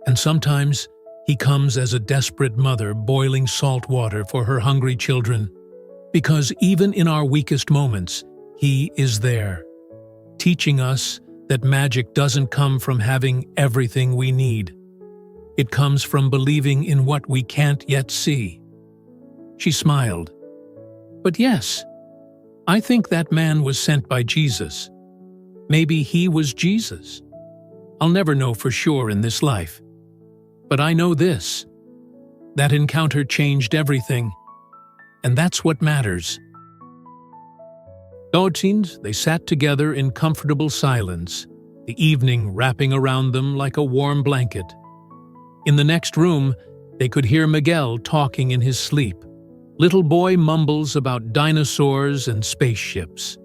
And sometimes He comes as a desperate mother boiling salt water for her hungry children, because even in our weakest moments, He is there, teaching us that magic doesn't come from having everything we need. It comes from believing in what we can't yet see." She smiled. "But yes, I think that man was sent by Jesus. Maybe he was Jesus. I'll never know for sure in this life. But I know this: that encounter changed everything, and that's what matters." Dodgins, they sat together in comfortable silence, the evening wrapping around them like a warm blanket. In the next room, they could hear Miguel talking in his sleep, Little boy mumbles about dinosaurs and spaceships.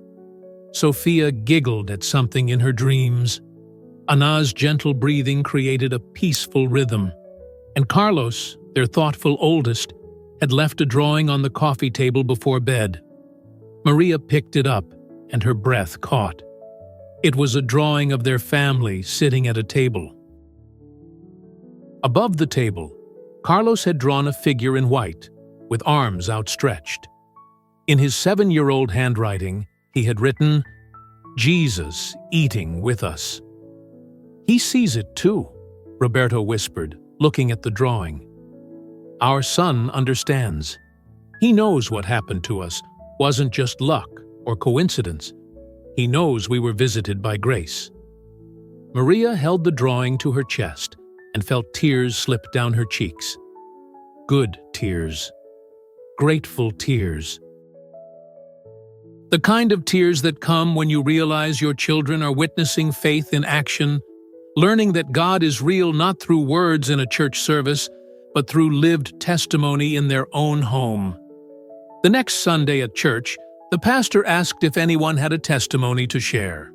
Sophia giggled at something in her dreams. Anna's gentle breathing created a peaceful rhythm. And Carlos, their thoughtful oldest, had left a drawing on the coffee table before bed. Maria picked it up, and her breath caught. It was a drawing of their family sitting at a table. Above the table, Carlos had drawn a figure in white, with arms outstretched. In his 7-year-old handwriting, he had written, "Jesus eating with us." "He sees it too," Roberto whispered, looking at the drawing. "Our son understands. He knows what happened to us wasn't just luck or coincidence. He knows we were visited by grace." Maria held the drawing to her chest and felt tears slip down her cheeks. Good tears. Grateful tears. The kind of tears that come when you realize your children are witnessing faith in action, learning that God is real not through words in a church service, but through lived testimony in their own home. The next Sunday at church, the pastor asked if anyone had a testimony to share.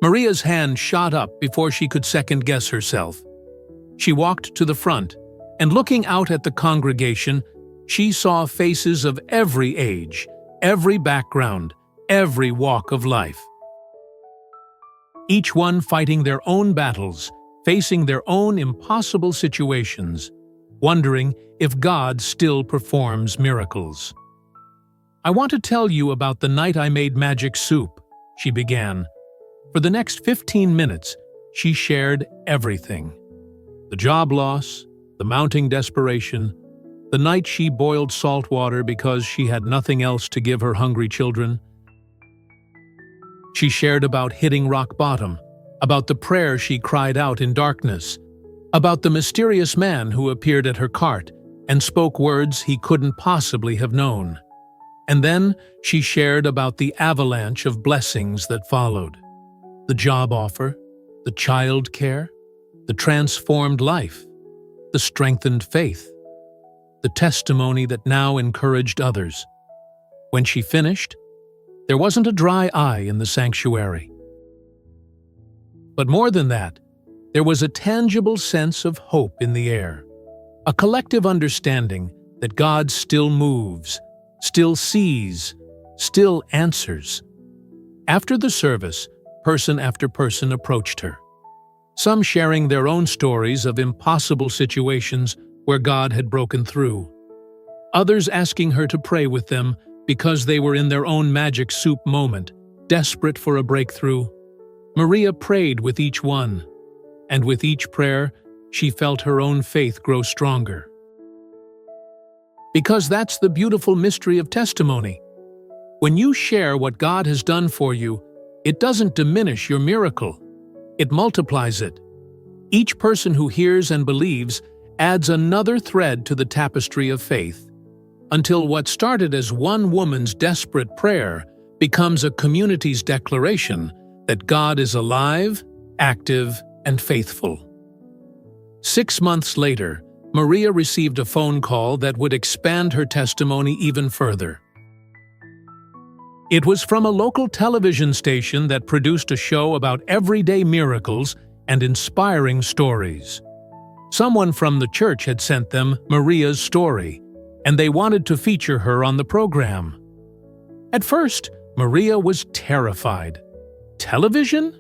Maria's hand shot up before she could second-guess herself. She walked to the front, and looking out at the congregation, she saw faces of every age, every background, every walk of life. Each one fighting their own battles, facing their own impossible situations, wondering if God still performs miracles. "I want to tell you about the night I made magic soup," she began. For the next 15 minutes, she shared everything. The job loss, the mounting desperation, the night she boiled salt water because she had nothing else to give her hungry children. She shared about hitting rock bottom, about the prayer she cried out in darkness, about the mysterious man who appeared at her cart and spoke words he couldn't possibly have known. And then she shared about the avalanche of blessings that followed. The job offer, the child care, the transformed life, the strengthened faith, the testimony that now encouraged others. When she finished, there wasn't a dry eye in the sanctuary. But more than that, there was a tangible sense of hope in the air, a collective understanding that God still moves, still sees, still answers. After the service, person after person approached her, some sharing their own stories of impossible situations where God had broken through, others asking her to pray with them because they were in their own magic soup moment, desperate for a breakthrough. Maria prayed with each one, and with each prayer, she felt her own faith grow stronger. Because that's the beautiful mystery of testimony. When you share what God has done for you, it doesn't diminish your miracle. It multiplies it. Each person who hears and believes adds another thread to the tapestry of faith, until what started as one woman's desperate prayer becomes a community's declaration that God is alive, active, and faithful. 6 months later, Maria received a phone call that would expand her testimony even further. It was from a local television station that produced a show about everyday miracles and inspiring stories. Someone from the church had sent them Maria's story, and they wanted to feature her on the program. At first, Maria was terrified. Television?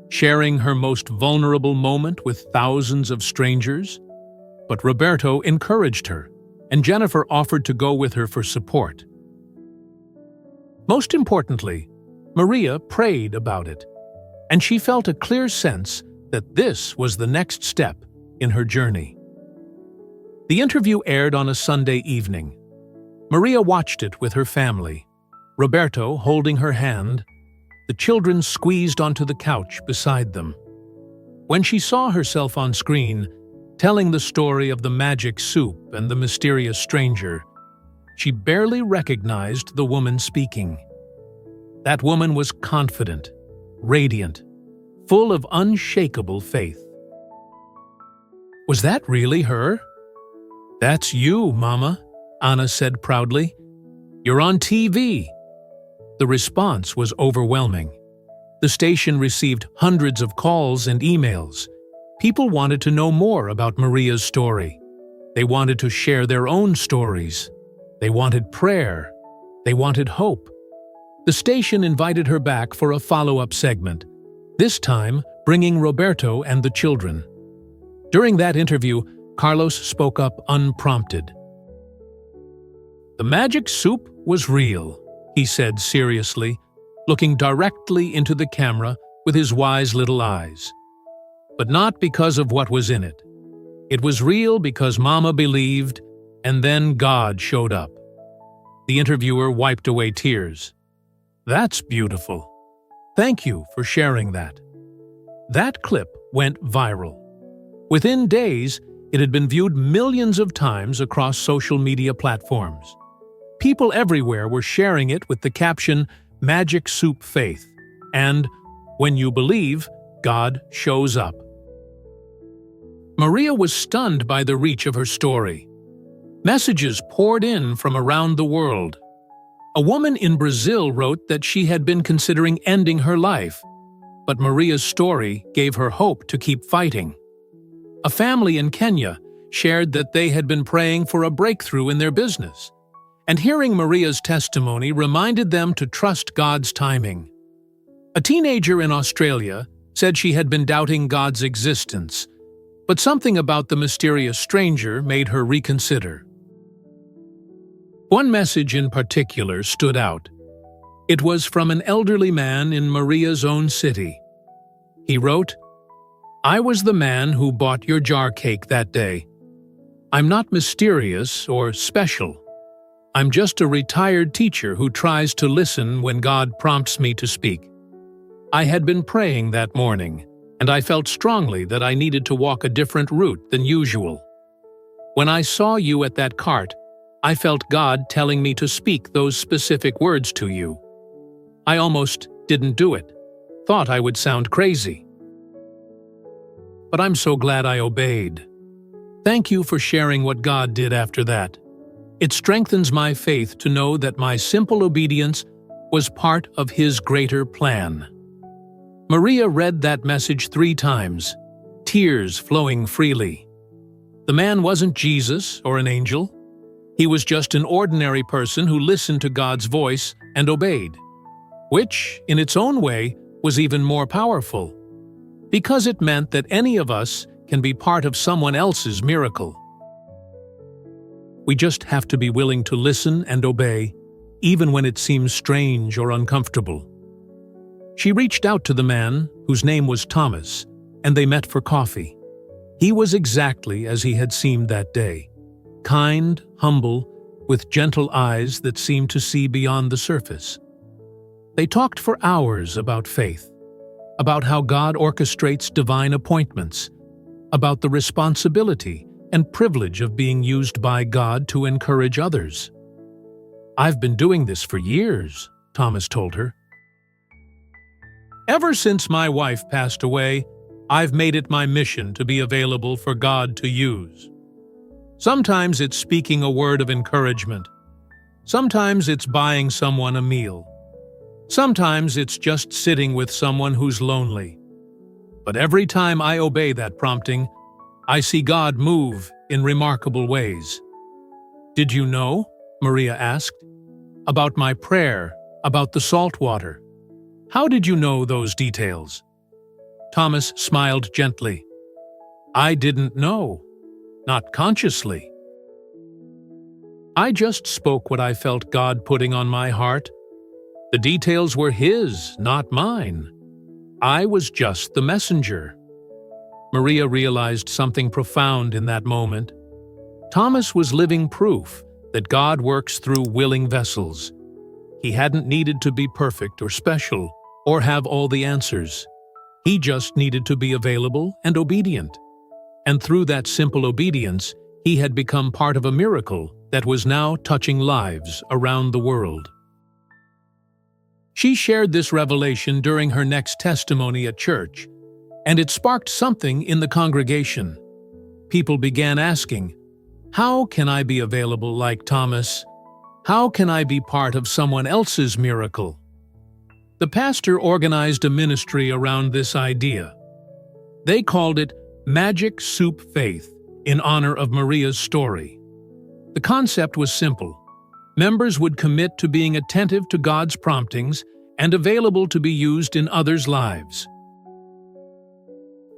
Sharing her most vulnerable moment with thousands of strangers? But Roberto encouraged her, and Jennifer offered to go with her for support. Most importantly, Maria prayed about it, and she felt a clear sense that this was the next step in her journey. The interview aired on a Sunday evening. Maria watched it with her family, Roberto holding her hand, the children squeezed onto the couch beside them. When she saw herself on screen, telling the story of the magic soup and the mysterious stranger, she barely recognized the woman speaking. That woman was confident, radiant, full of unshakable faith. Was that really her? "That's you, Mama," Anna said proudly. "You're on TV." The response was overwhelming. The station received hundreds of calls and emails. People wanted to know more about Maria's story. They wanted to share their own stories. They wanted prayer. They wanted hope. The station invited her back for a follow-up segment, this time bringing Roberto and the children. During that interview, Carlos spoke up unprompted. "The magic soup was real," he said seriously, looking directly into the camera with his wise little eyes. "But not because of what was in it. It was real because Mama believed, and then God showed up." The interviewer wiped away tears. "That's beautiful. Thank you for sharing that." That clip went viral. Within days, it had been viewed millions of times across social media platforms. People everywhere were sharing it with the caption, "Magic Soup Faith," and "When you believe, God shows up." Maria was stunned by the reach of her story. Messages poured in from around the world. A woman in Brazil wrote that she had been considering ending her life, but Maria's story gave her hope to keep fighting. A family in Kenya shared that they had been praying for a breakthrough in their business, and hearing Maria's testimony reminded them to trust God's timing. A teenager in Australia said she had been doubting God's existence, but something about the mysterious stranger made her reconsider. One message in particular stood out. It was from an elderly man in Maria's own city. He wrote, "I was the man who bought your jar cake that day. I'm not mysterious or special. I'm just a retired teacher who tries to listen when God prompts me to speak. I had been praying that morning, and I felt strongly that I needed to walk a different route than usual. When I saw you at that cart, I felt God telling me to speak those specific words to you. I almost didn't do it, thought I would sound crazy. But I'm so glad I obeyed. Thank you for sharing what God did after that. It strengthens my faith to know that my simple obedience was part of His greater plan." Maria read that message 3 times, tears flowing freely. The man wasn't Jesus or an angel. He was just an ordinary person who listened to God's voice and obeyed, which, in its own way, was even more powerful, because it meant that any of us can be part of someone else's miracle. We just have to be willing to listen and obey, even when it seems strange or uncomfortable. She reached out to the man, whose name was Thomas, and they met for coffee. He was exactly as he had seemed that day. Kind, humble, with gentle eyes that seemed to see beyond the surface. They talked for hours about faith, about how God orchestrates divine appointments, about the responsibility and privilege of being used by God to encourage others. "I've been doing this for years," Thomas told her. "Ever since my wife passed away, I've made it my mission to be available for God to use. Sometimes it's speaking a word of encouragement. Sometimes it's buying someone a meal. Sometimes it's just sitting with someone who's lonely. But every time I obey that prompting, I see God move in remarkable ways." "Did you know," Maria asked, "about my prayer, about the salt water? How did you know those details?" Thomas smiled gently. "I didn't know. Not consciously. I just spoke what I felt God putting on my heart. The details were His, not mine. I was just the messenger." Maria realized something profound in that moment. Thomas was living proof that God works through willing vessels. He hadn't needed to be perfect or special or have all the answers. He just needed to be available and obedient. And through that simple obedience, he had become part of a miracle that was now touching lives around the world. She shared this revelation during her next testimony at church, and it sparked something in the congregation. People began asking, How can I be available like Thomas? How can I be part of someone else's miracle? The pastor organized a ministry around this idea. They called it Magic Soup Faith in honor of Maria's story. The concept was simple. Members would commit to being attentive to God's promptings and available to be used in others' lives.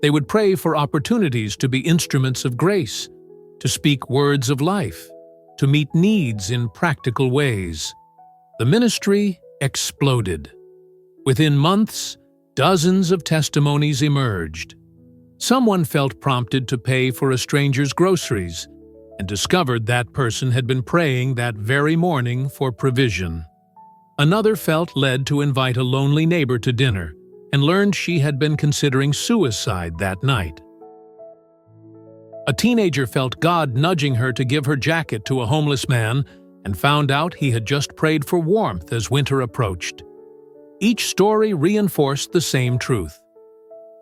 They would pray for opportunities to be instruments of grace, to speak words of life, to meet needs in practical ways. The ministry exploded. Within months, dozens of testimonies emerged. Someone felt prompted to pay for a stranger's groceries and discovered that person had been praying that very morning for provision. Another felt led to invite a lonely neighbor to dinner and learned she had been considering suicide that night. A teenager felt God nudging her to give her jacket to a homeless man and found out he had just prayed for warmth as winter approached. Each story reinforced the same truth.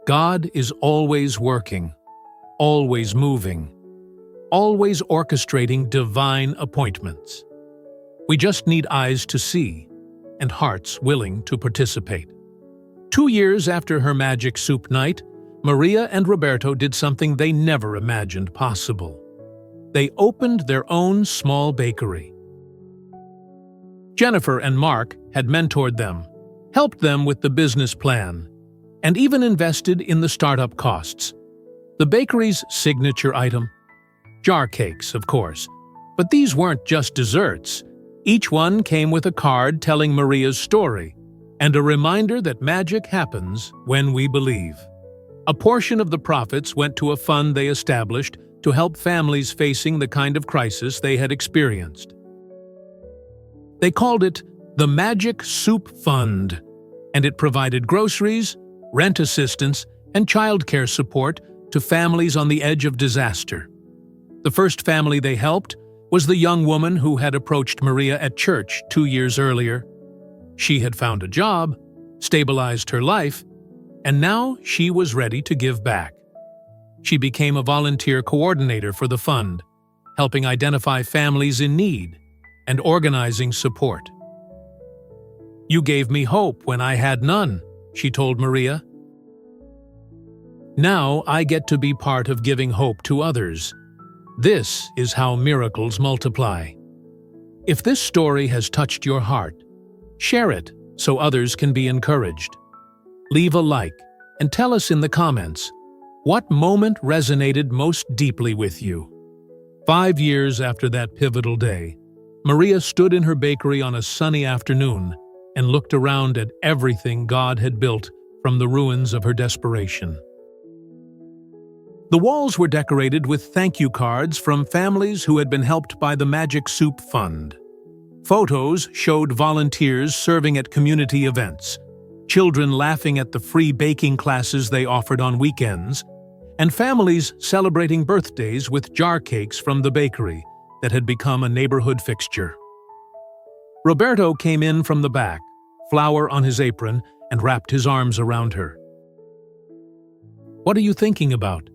God is always working, always moving, always orchestrating divine appointments. We just need eyes to see and hearts willing to participate. 2 years after her magic soup night, Maria and Roberto did something they never imagined possible. They opened their own small bakery. Jennifer and Mark had mentored them, helped them with the business plan, and even invested in the startup costs. The bakery's signature item? Jar cakes, of course. But these weren't just desserts. Each one came with a card telling Maria's story, and a reminder that magic happens when we believe. A portion of the profits went to a fund they established to help families facing the kind of crisis they had experienced. They called it the Magic Soup Fund, and it provided groceries, rent assistance, and childcare support to families on the edge of disaster. The first family they helped was the young woman who had approached Maria at church 2 years earlier. She had found a job, stabilized her life, and now she was ready to give back. She became a volunteer coordinator for the fund, helping identify families in need and organizing support. "You gave me hope when I had none," she told Maria. "Now I get to be part of giving hope to others. This is how miracles multiply." If this story has touched your heart, share it so others can be encouraged. Leave a like and tell us in the comments, what moment resonated most deeply with you? 5 years after that pivotal day, Maria stood in her bakery on a sunny afternoon and looked around at everything God had built from the ruins of her desperation. The walls were decorated with thank you cards from families who had been helped by the Magic Soup Fund. Photos showed volunteers serving at community events, children laughing at the free baking classes they offered on weekends, and families celebrating birthdays with jar cakes from the bakery that had become a neighborhood fixture. Roberto came in from the back, flour on his apron, and wrapped his arms around her. "What are you thinking about?"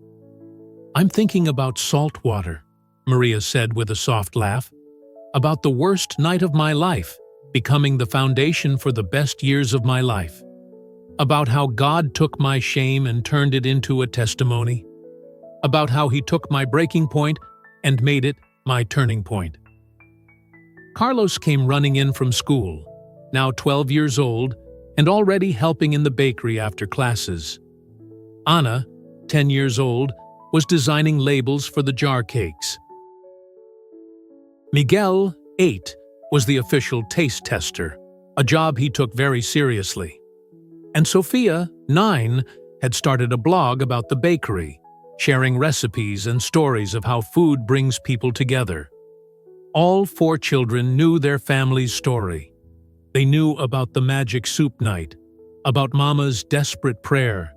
"I'm thinking about salt water," Maria said with a soft laugh. "About the worst night of my life, becoming the foundation for the best years of my life. About how God took my shame and turned it into a testimony. About how He took my breaking point and made it my turning point." Carlos came running in from school, now 12 years old, and already helping in the bakery after classes. Ana, 10 years old, was designing labels for the jar cakes. Miguel, 8, was the official taste tester, a job he took very seriously. And Sophia, 9, had started a blog about the bakery, sharing recipes and stories of how food brings people together. All 4 children knew their family's story. They knew about the magic soup night, about Mama's desperate prayer,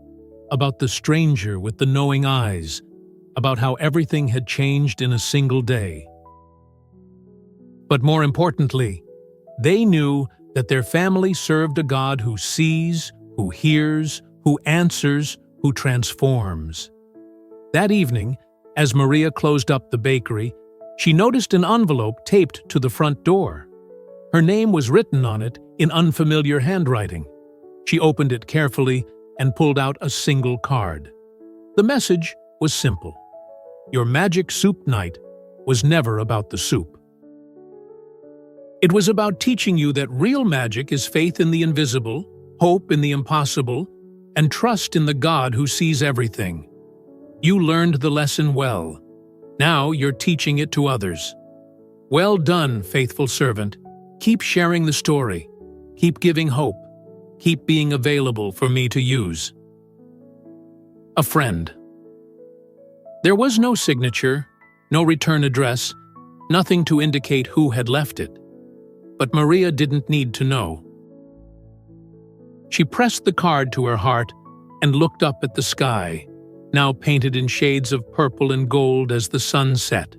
about the stranger with the knowing eyes, about how everything had changed in a single day. But more importantly, they knew that their family served a God who sees, who hears, who answers, who transforms. That evening, as Maria closed up the bakery, she noticed an envelope taped to the front door. Her name was written on it in unfamiliar handwriting. She opened it carefully and pulled out a single card. The message was simple. Your magic soup night was never about the soup. It was about teaching you that real magic is faith in the invisible, hope in the impossible, and trust in the God who sees everything. You learned the lesson well. Now you're teaching it to others. Well done, faithful servant. Keep sharing the story. Keep giving hope. Keep being available for me to use. A friend. There was no signature, no return address, nothing to indicate who had left it. But Maria didn't need to know. She pressed the card to her heart and looked up at the sky, now painted in shades of purple and gold as the sun set.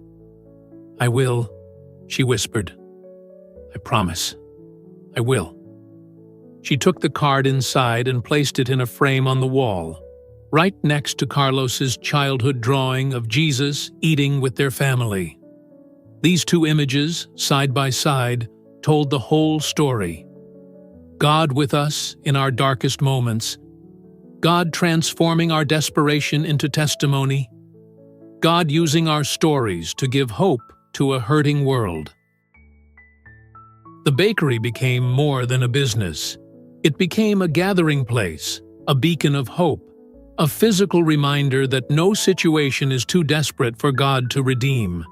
"I will," she whispered. "I promise. I will." She took the card inside and placed it in a frame on the wall, right next to Carlos's childhood drawing of Jesus eating with their family. These two images, side by side, told the whole story. God with us in our darkest moments, God transforming our desperation into testimony, God using our stories to give hope to a hurting world. The bakery became more than a business. It became a gathering place, a beacon of hope, a physical reminder that no situation is too desperate for God to redeem.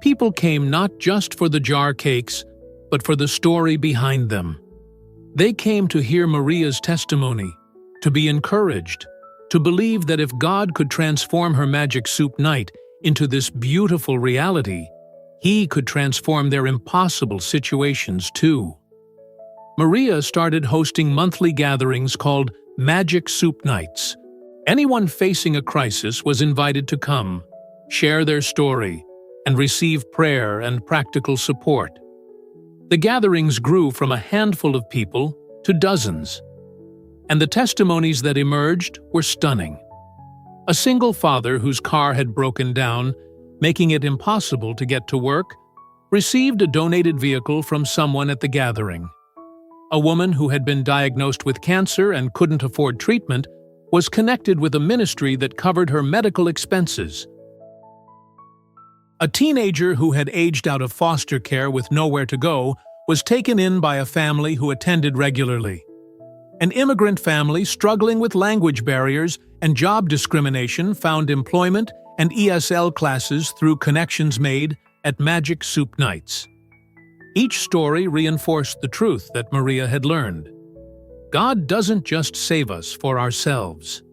People came not just for the jar cakes, but for the story behind them. They came to hear Maria's testimony, to be encouraged, to believe that if God could transform her magic soup night into this beautiful reality, He could transform their impossible situations too. Maria started hosting monthly gatherings called Magic Soup Nights. Anyone facing a crisis was invited to come, share their story, and receive prayer and practical support. The gatherings grew from a handful of people to dozens, and the testimonies that emerged were stunning. A single father whose car had broken down, making it impossible to get to work, received a donated vehicle from someone at the gathering. A woman who had been diagnosed with cancer and couldn't afford treatment was connected with a ministry that covered her medical expenses. A teenager who had aged out of foster care with nowhere to go was taken in by a family who attended regularly. An immigrant family struggling with language barriers and job discrimination found employment and ESL classes through connections made at Magic Soup Nights. Each story reinforced the truth that Maria had learned. God doesn't just save us for ourselves.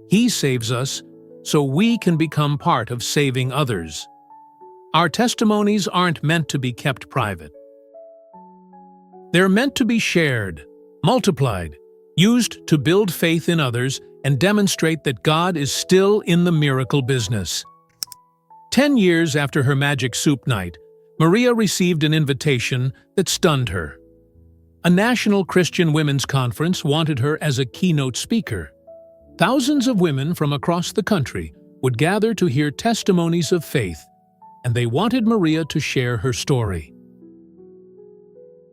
He saves us so we can become part of saving others. Our testimonies aren't meant to be kept private. They're meant to be shared, multiplied, used to build faith in others and demonstrate that God is still in the miracle business. 10 years after her Magic Soup Night, Maria received an invitation that stunned her. A national Christian women's conference wanted her as a keynote speaker. Thousands of women from across the country would gather to hear testimonies of faith, and they wanted Maria to share her story.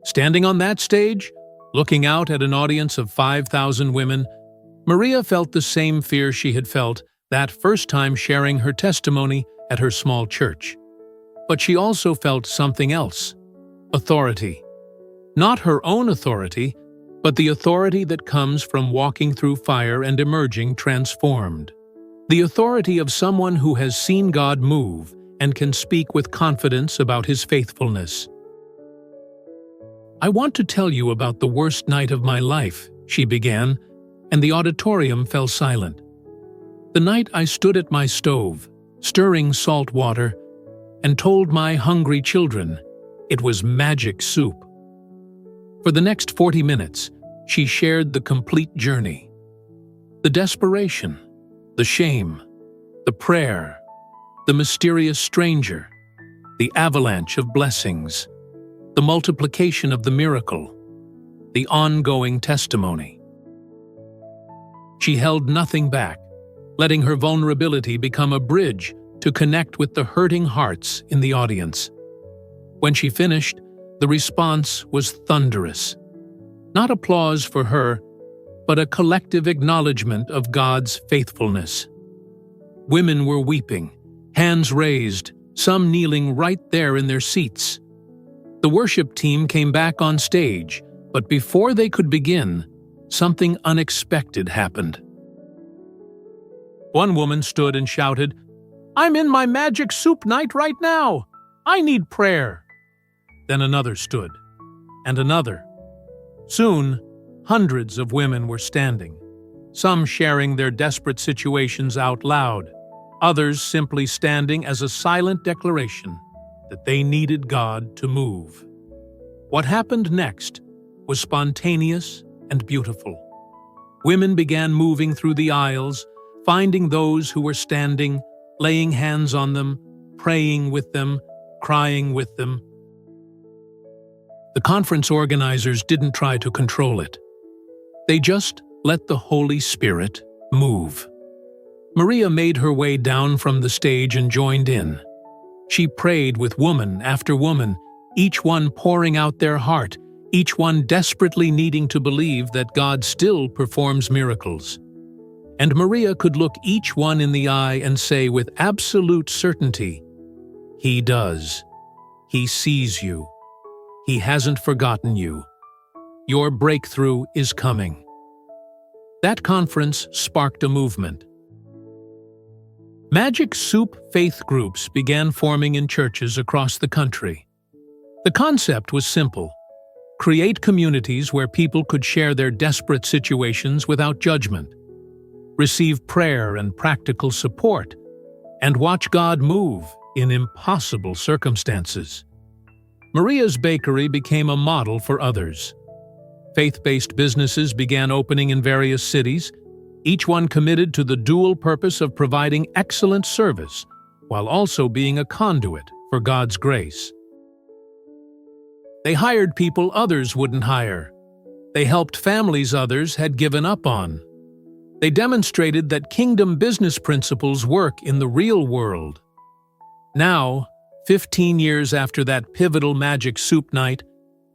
Standing on that stage, looking out at an audience of 5,000 women, Maria felt the same fear she had felt that first time sharing her testimony at her small church. But she also felt something else: authority. Not her own authority, but the authority that comes from walking through fire and emerging transformed. The authority of someone who has seen God move and can speak with confidence about His faithfulness. "I want to tell you about the worst night of my life," she began, and the auditorium fell silent. "The night I stood at my stove, stirring salt water, and told my hungry children it was magic soup." For the next 40 minutes, she shared the complete journey. The desperation, the shame, the prayer, the mysterious stranger, the avalanche of blessings, the multiplication of the miracle, the ongoing testimony. She held nothing back, letting her vulnerability become a bridge to connect with the hurting hearts in the audience. When she finished, the response was thunderous. Not applause for her, but a collective acknowledgement of God's faithfulness. Women were weeping, hands raised, some kneeling right there in their seats. The worship team came back on stage, but before they could begin, something unexpected happened. One woman stood and shouted, "I'm in my magic soup night right now! I need prayer!" Then another stood, and another. Soon, hundreds of women were standing, some sharing their desperate situations out loud, others simply standing as a silent declaration that they needed God to move. What happened next was spontaneous and beautiful. Women began moving through the aisles, finding those who were standing, laying hands on them, praying with them, crying with them. The conference organizers didn't try to control it. They just let the Holy Spirit move. Maria made her way down from the stage and joined in. She prayed with woman after woman, each one pouring out their heart, each one desperately needing to believe that God still performs miracles. And Maria could look each one in the eye and say with absolute certainty, "He does. He sees you. He hasn't forgotten you. Your breakthrough is coming." That conference sparked a movement. Magic Soup faith groups began forming in churches across the country. The concept was simple: create communities where people could share their desperate situations without judgment, receive prayer and practical support, and watch God move in impossible circumstances. Maria's Bakery became a model for others. Faith-based businesses began opening in various cities, each one committed to the dual purpose of providing excellent service while also being a conduit for God's grace. They hired people others wouldn't hire. They helped families others had given up on. They demonstrated that kingdom business principles work in the real world. Now, 15 years after that pivotal Magic Soup night,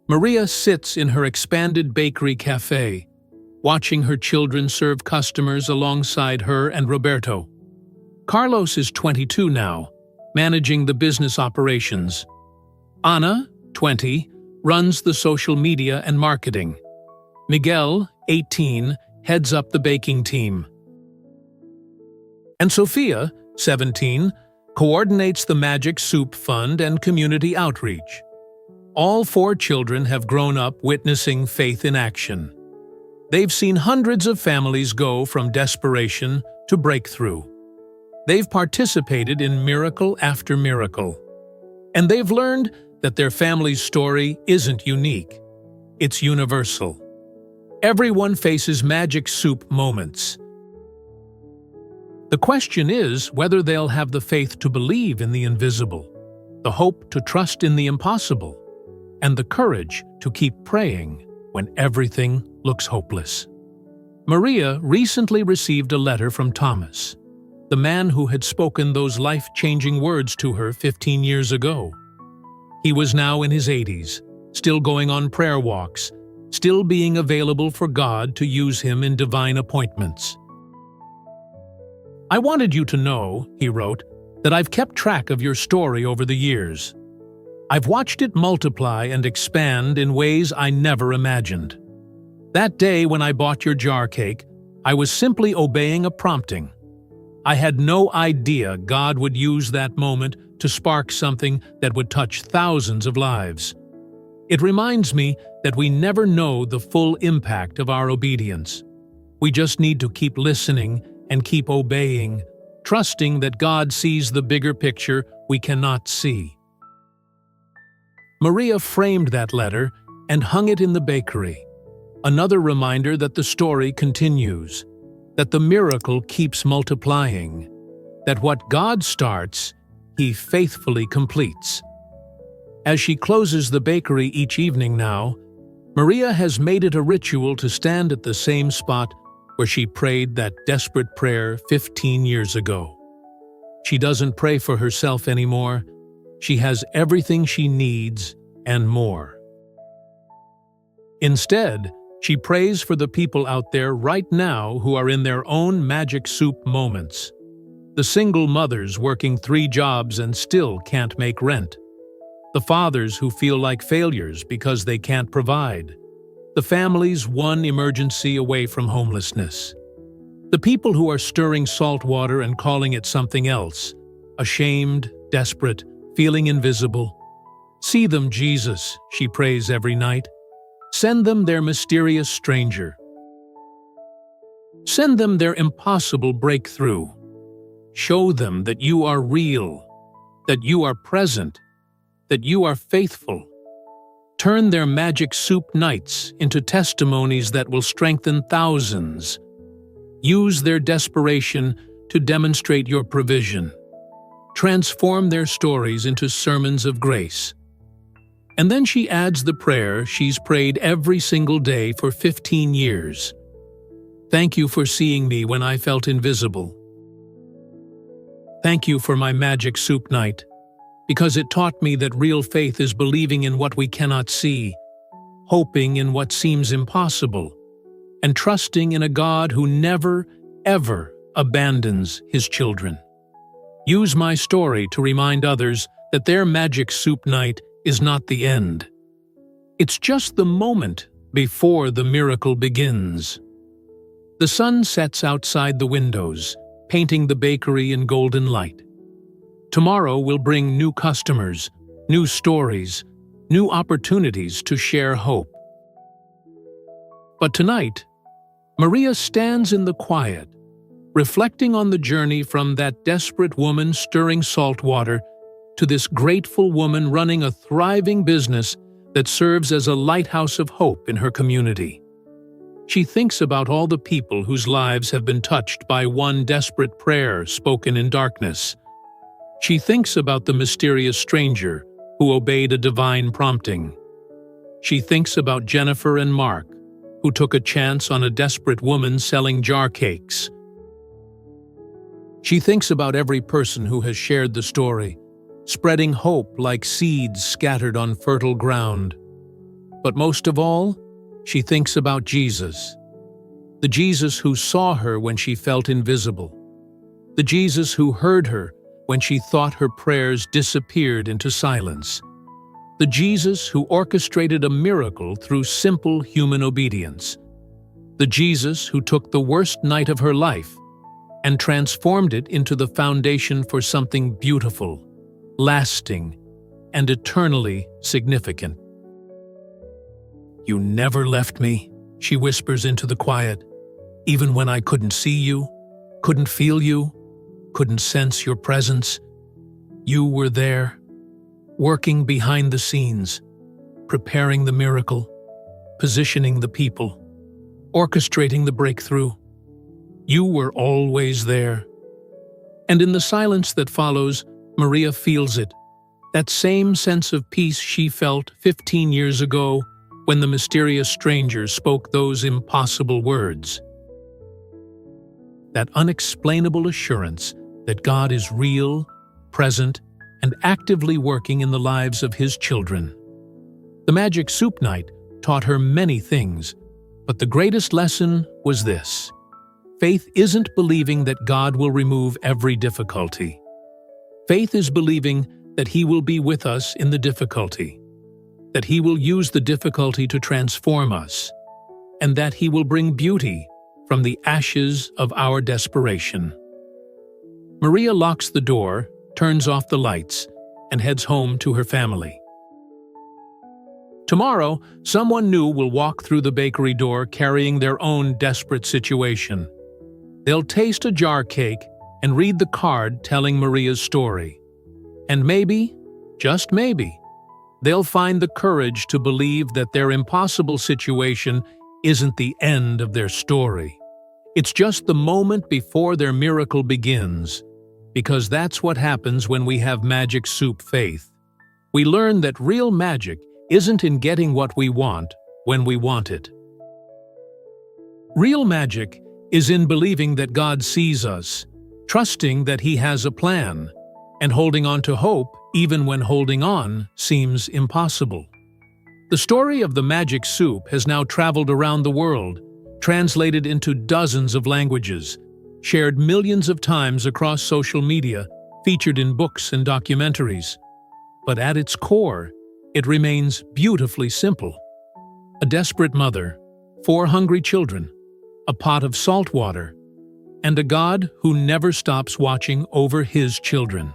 Maria sits in her expanded bakery cafe, watching her children serve customers alongside her and Roberto. Carlos is 22 now, managing the business operations. Ana, 20, runs the social media and marketing. Miguel, 18, heads up the baking team. And Sophia, 17, coordinates the Magic Soup Fund and community outreach. All 4 children have grown up witnessing faith in action. They've seen hundreds of families go from desperation to breakthrough. They've participated in miracle after miracle. And they've learned that their family's story isn't unique. It's universal. Everyone faces Magic Soup moments. The question is whether they'll have the faith to believe in the invisible, the hope to trust in the impossible, and the courage to keep praying when everything looks hopeless. Maria recently received a letter from Thomas, the man who had spoken those life-changing words to her 15 years ago. He was now in his 80s, still going on prayer walks, still being available for God to use him in divine appointments. "I wanted you to know," he wrote, "that I've kept track of your story over the years. I've watched it multiply and expand in ways I never imagined. That day when I bought your jar cake, I was simply obeying a prompting. I had no idea God would use that moment to spark something that would touch thousands of lives. It reminds me that we never know the full impact of our obedience. We just need to keep listening and keep obeying, trusting that God sees the bigger picture we cannot see." Maria framed that letter and hung it in the bakery, another reminder that the story continues, that the miracle keeps multiplying, that what God starts, He faithfully completes. As she closes the bakery each evening now, Maria has made it a ritual to stand at the same spot where she prayed that desperate prayer 15 years ago. She doesn't pray for herself anymore. She has everything she needs and more. Instead, she prays for the people out there right now who are in their own magic soup moments. The single mothers working 3 jobs and still can't make rent. The fathers who feel like failures because they can't provide. The families one emergency away from homelessness. The people who are stirring salt water and calling it something else. Ashamed, desperate, feeling invisible. See them, Jesus, she prays every night. Send them their mysterious stranger. Send them their impossible breakthrough. Show them that you are real, that you are present, that you are faithful. Turn their magic soup nights into testimonies that will strengthen thousands. Use their desperation to demonstrate your provision. Transform their stories into sermons of grace. And then she adds the prayer she's prayed every single day for 15 years. Thank you for seeing me when I felt invisible. Thank you for my magic soup night, because it taught me that real faith is believing in what we cannot see, hoping in what seems impossible, and trusting in a God who never, ever abandons his children. Use my story to remind others that their magic soup night is not the end. It's just the moment before the miracle begins. The sun sets outside the windows, painting the bakery in golden light. Tomorrow will bring new customers, new stories, new opportunities to share hope. But tonight, Maria stands in the quiet, reflecting on the journey from that desperate woman stirring salt water to this grateful woman running a thriving business that serves as a lighthouse of hope in her community. She thinks about all the people whose lives have been touched by one desperate prayer spoken in darkness. She thinks about the mysterious stranger who obeyed a divine prompting. She thinks about Jennifer and Mark, who took a chance on a desperate woman selling jar cakes. She thinks about every person who has shared the story, spreading hope like seeds scattered on fertile ground. But most of all, she thinks about Jesus, the Jesus who saw her when she felt invisible, the Jesus who heard her when she thought her prayers disappeared into silence, the Jesus who orchestrated a miracle through simple human obedience, the Jesus who took the worst night of her life and transformed it into the foundation for something beautiful, lasting, and eternally significant. You never left me, she whispers into the quiet, even when I couldn't see you, couldn't feel you, couldn't sense your presence. You were there, working behind the scenes, preparing the miracle, positioning the people, orchestrating the breakthrough. You were always there. And in the silence that follows, Maria feels it, that same sense of peace she felt 15 years ago when the mysterious stranger spoke those impossible words. That unexplainable assurance that God is real, present, and actively working in the lives of his children. The Magic Soup Night taught her many things, but the greatest lesson was this: faith isn't believing that God will remove every difficulty. Faith is believing that he will be with us in the difficulty, that he will use the difficulty to transform us, and that he will bring beauty from the ashes of our desperation. Maria locks the door, turns off the lights, and heads home to her family. Tomorrow, someone new will walk through the bakery door carrying their own desperate situation. They'll taste a jar cake and read the card telling Maria's story. And maybe, just maybe, they'll find the courage to believe that their impossible situation isn't the end of their story. It's just the moment before their miracle begins, because that's what happens when we have magic soup faith. We learn that real magic isn't in getting what we want when we want it. Real magic is in believing that God sees us, trusting that He has a plan, and holding on to hope even when holding on seems impossible. The story of the magic soup has now traveled around the world, translated into dozens of languages, shared millions of times across social media, featured in books and documentaries. But at its core, it remains beautifully simple. A desperate mother, 4 hungry children, a pot of salt water, and a God who never stops watching over His children.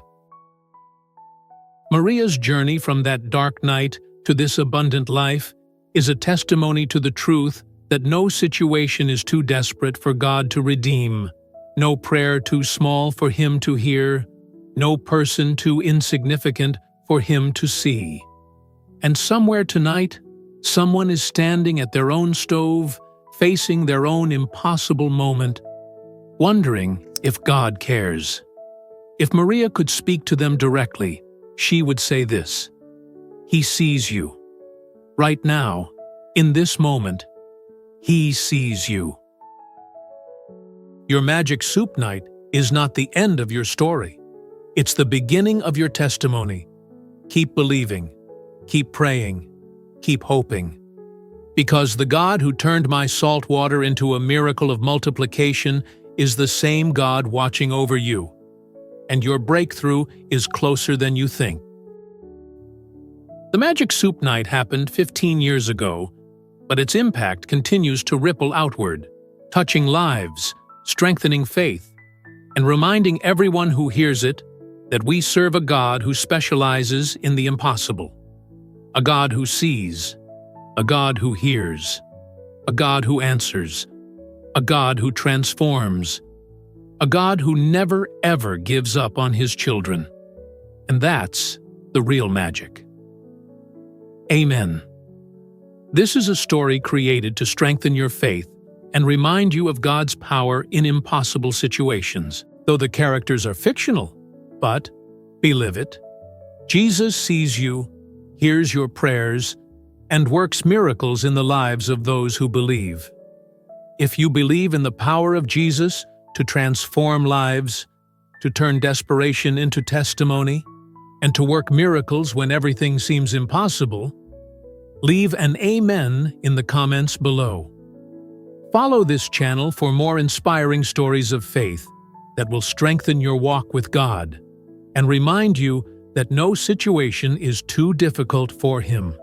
Maria's journey from that dark night to this abundant life is a testimony to the truth that no situation is too desperate for God to redeem, no prayer too small for Him to hear, no person too insignificant for Him to see. And somewhere tonight, someone is standing at their own stove, facing their own impossible moment, wondering if God cares. If Maria could speak to them directly, she would say this: He sees you. Right now, in this moment, He sees you. Your magic soup night is not the end of your story. It's the beginning of your testimony. Keep believing, keep praying, keep hoping. Because the God who turned my salt water into a miracle of multiplication is the same God watching over you, and your breakthrough is closer than you think. The Magic Soup Night happened 15 years ago, but its impact continues to ripple outward, touching lives, strengthening faith, and reminding everyone who hears it that we serve a God who specializes in the impossible, a God who sees, a God who hears, a God who answers, a God who transforms, a God who never ever gives up on His children. And that's the real magic. Amen. This is a story created to strengthen your faith and remind you of God's power in impossible situations. Though the characters are fictional, but believe it, Jesus sees you, hears your prayers, and works miracles in the lives of those who believe. If you believe in the power of Jesus to transform lives, to turn desperation into testimony, and to work miracles when everything seems impossible, leave an amen in the comments below. Follow this channel for more inspiring stories of faith that will strengthen your walk with God and remind you that no situation is too difficult for Him.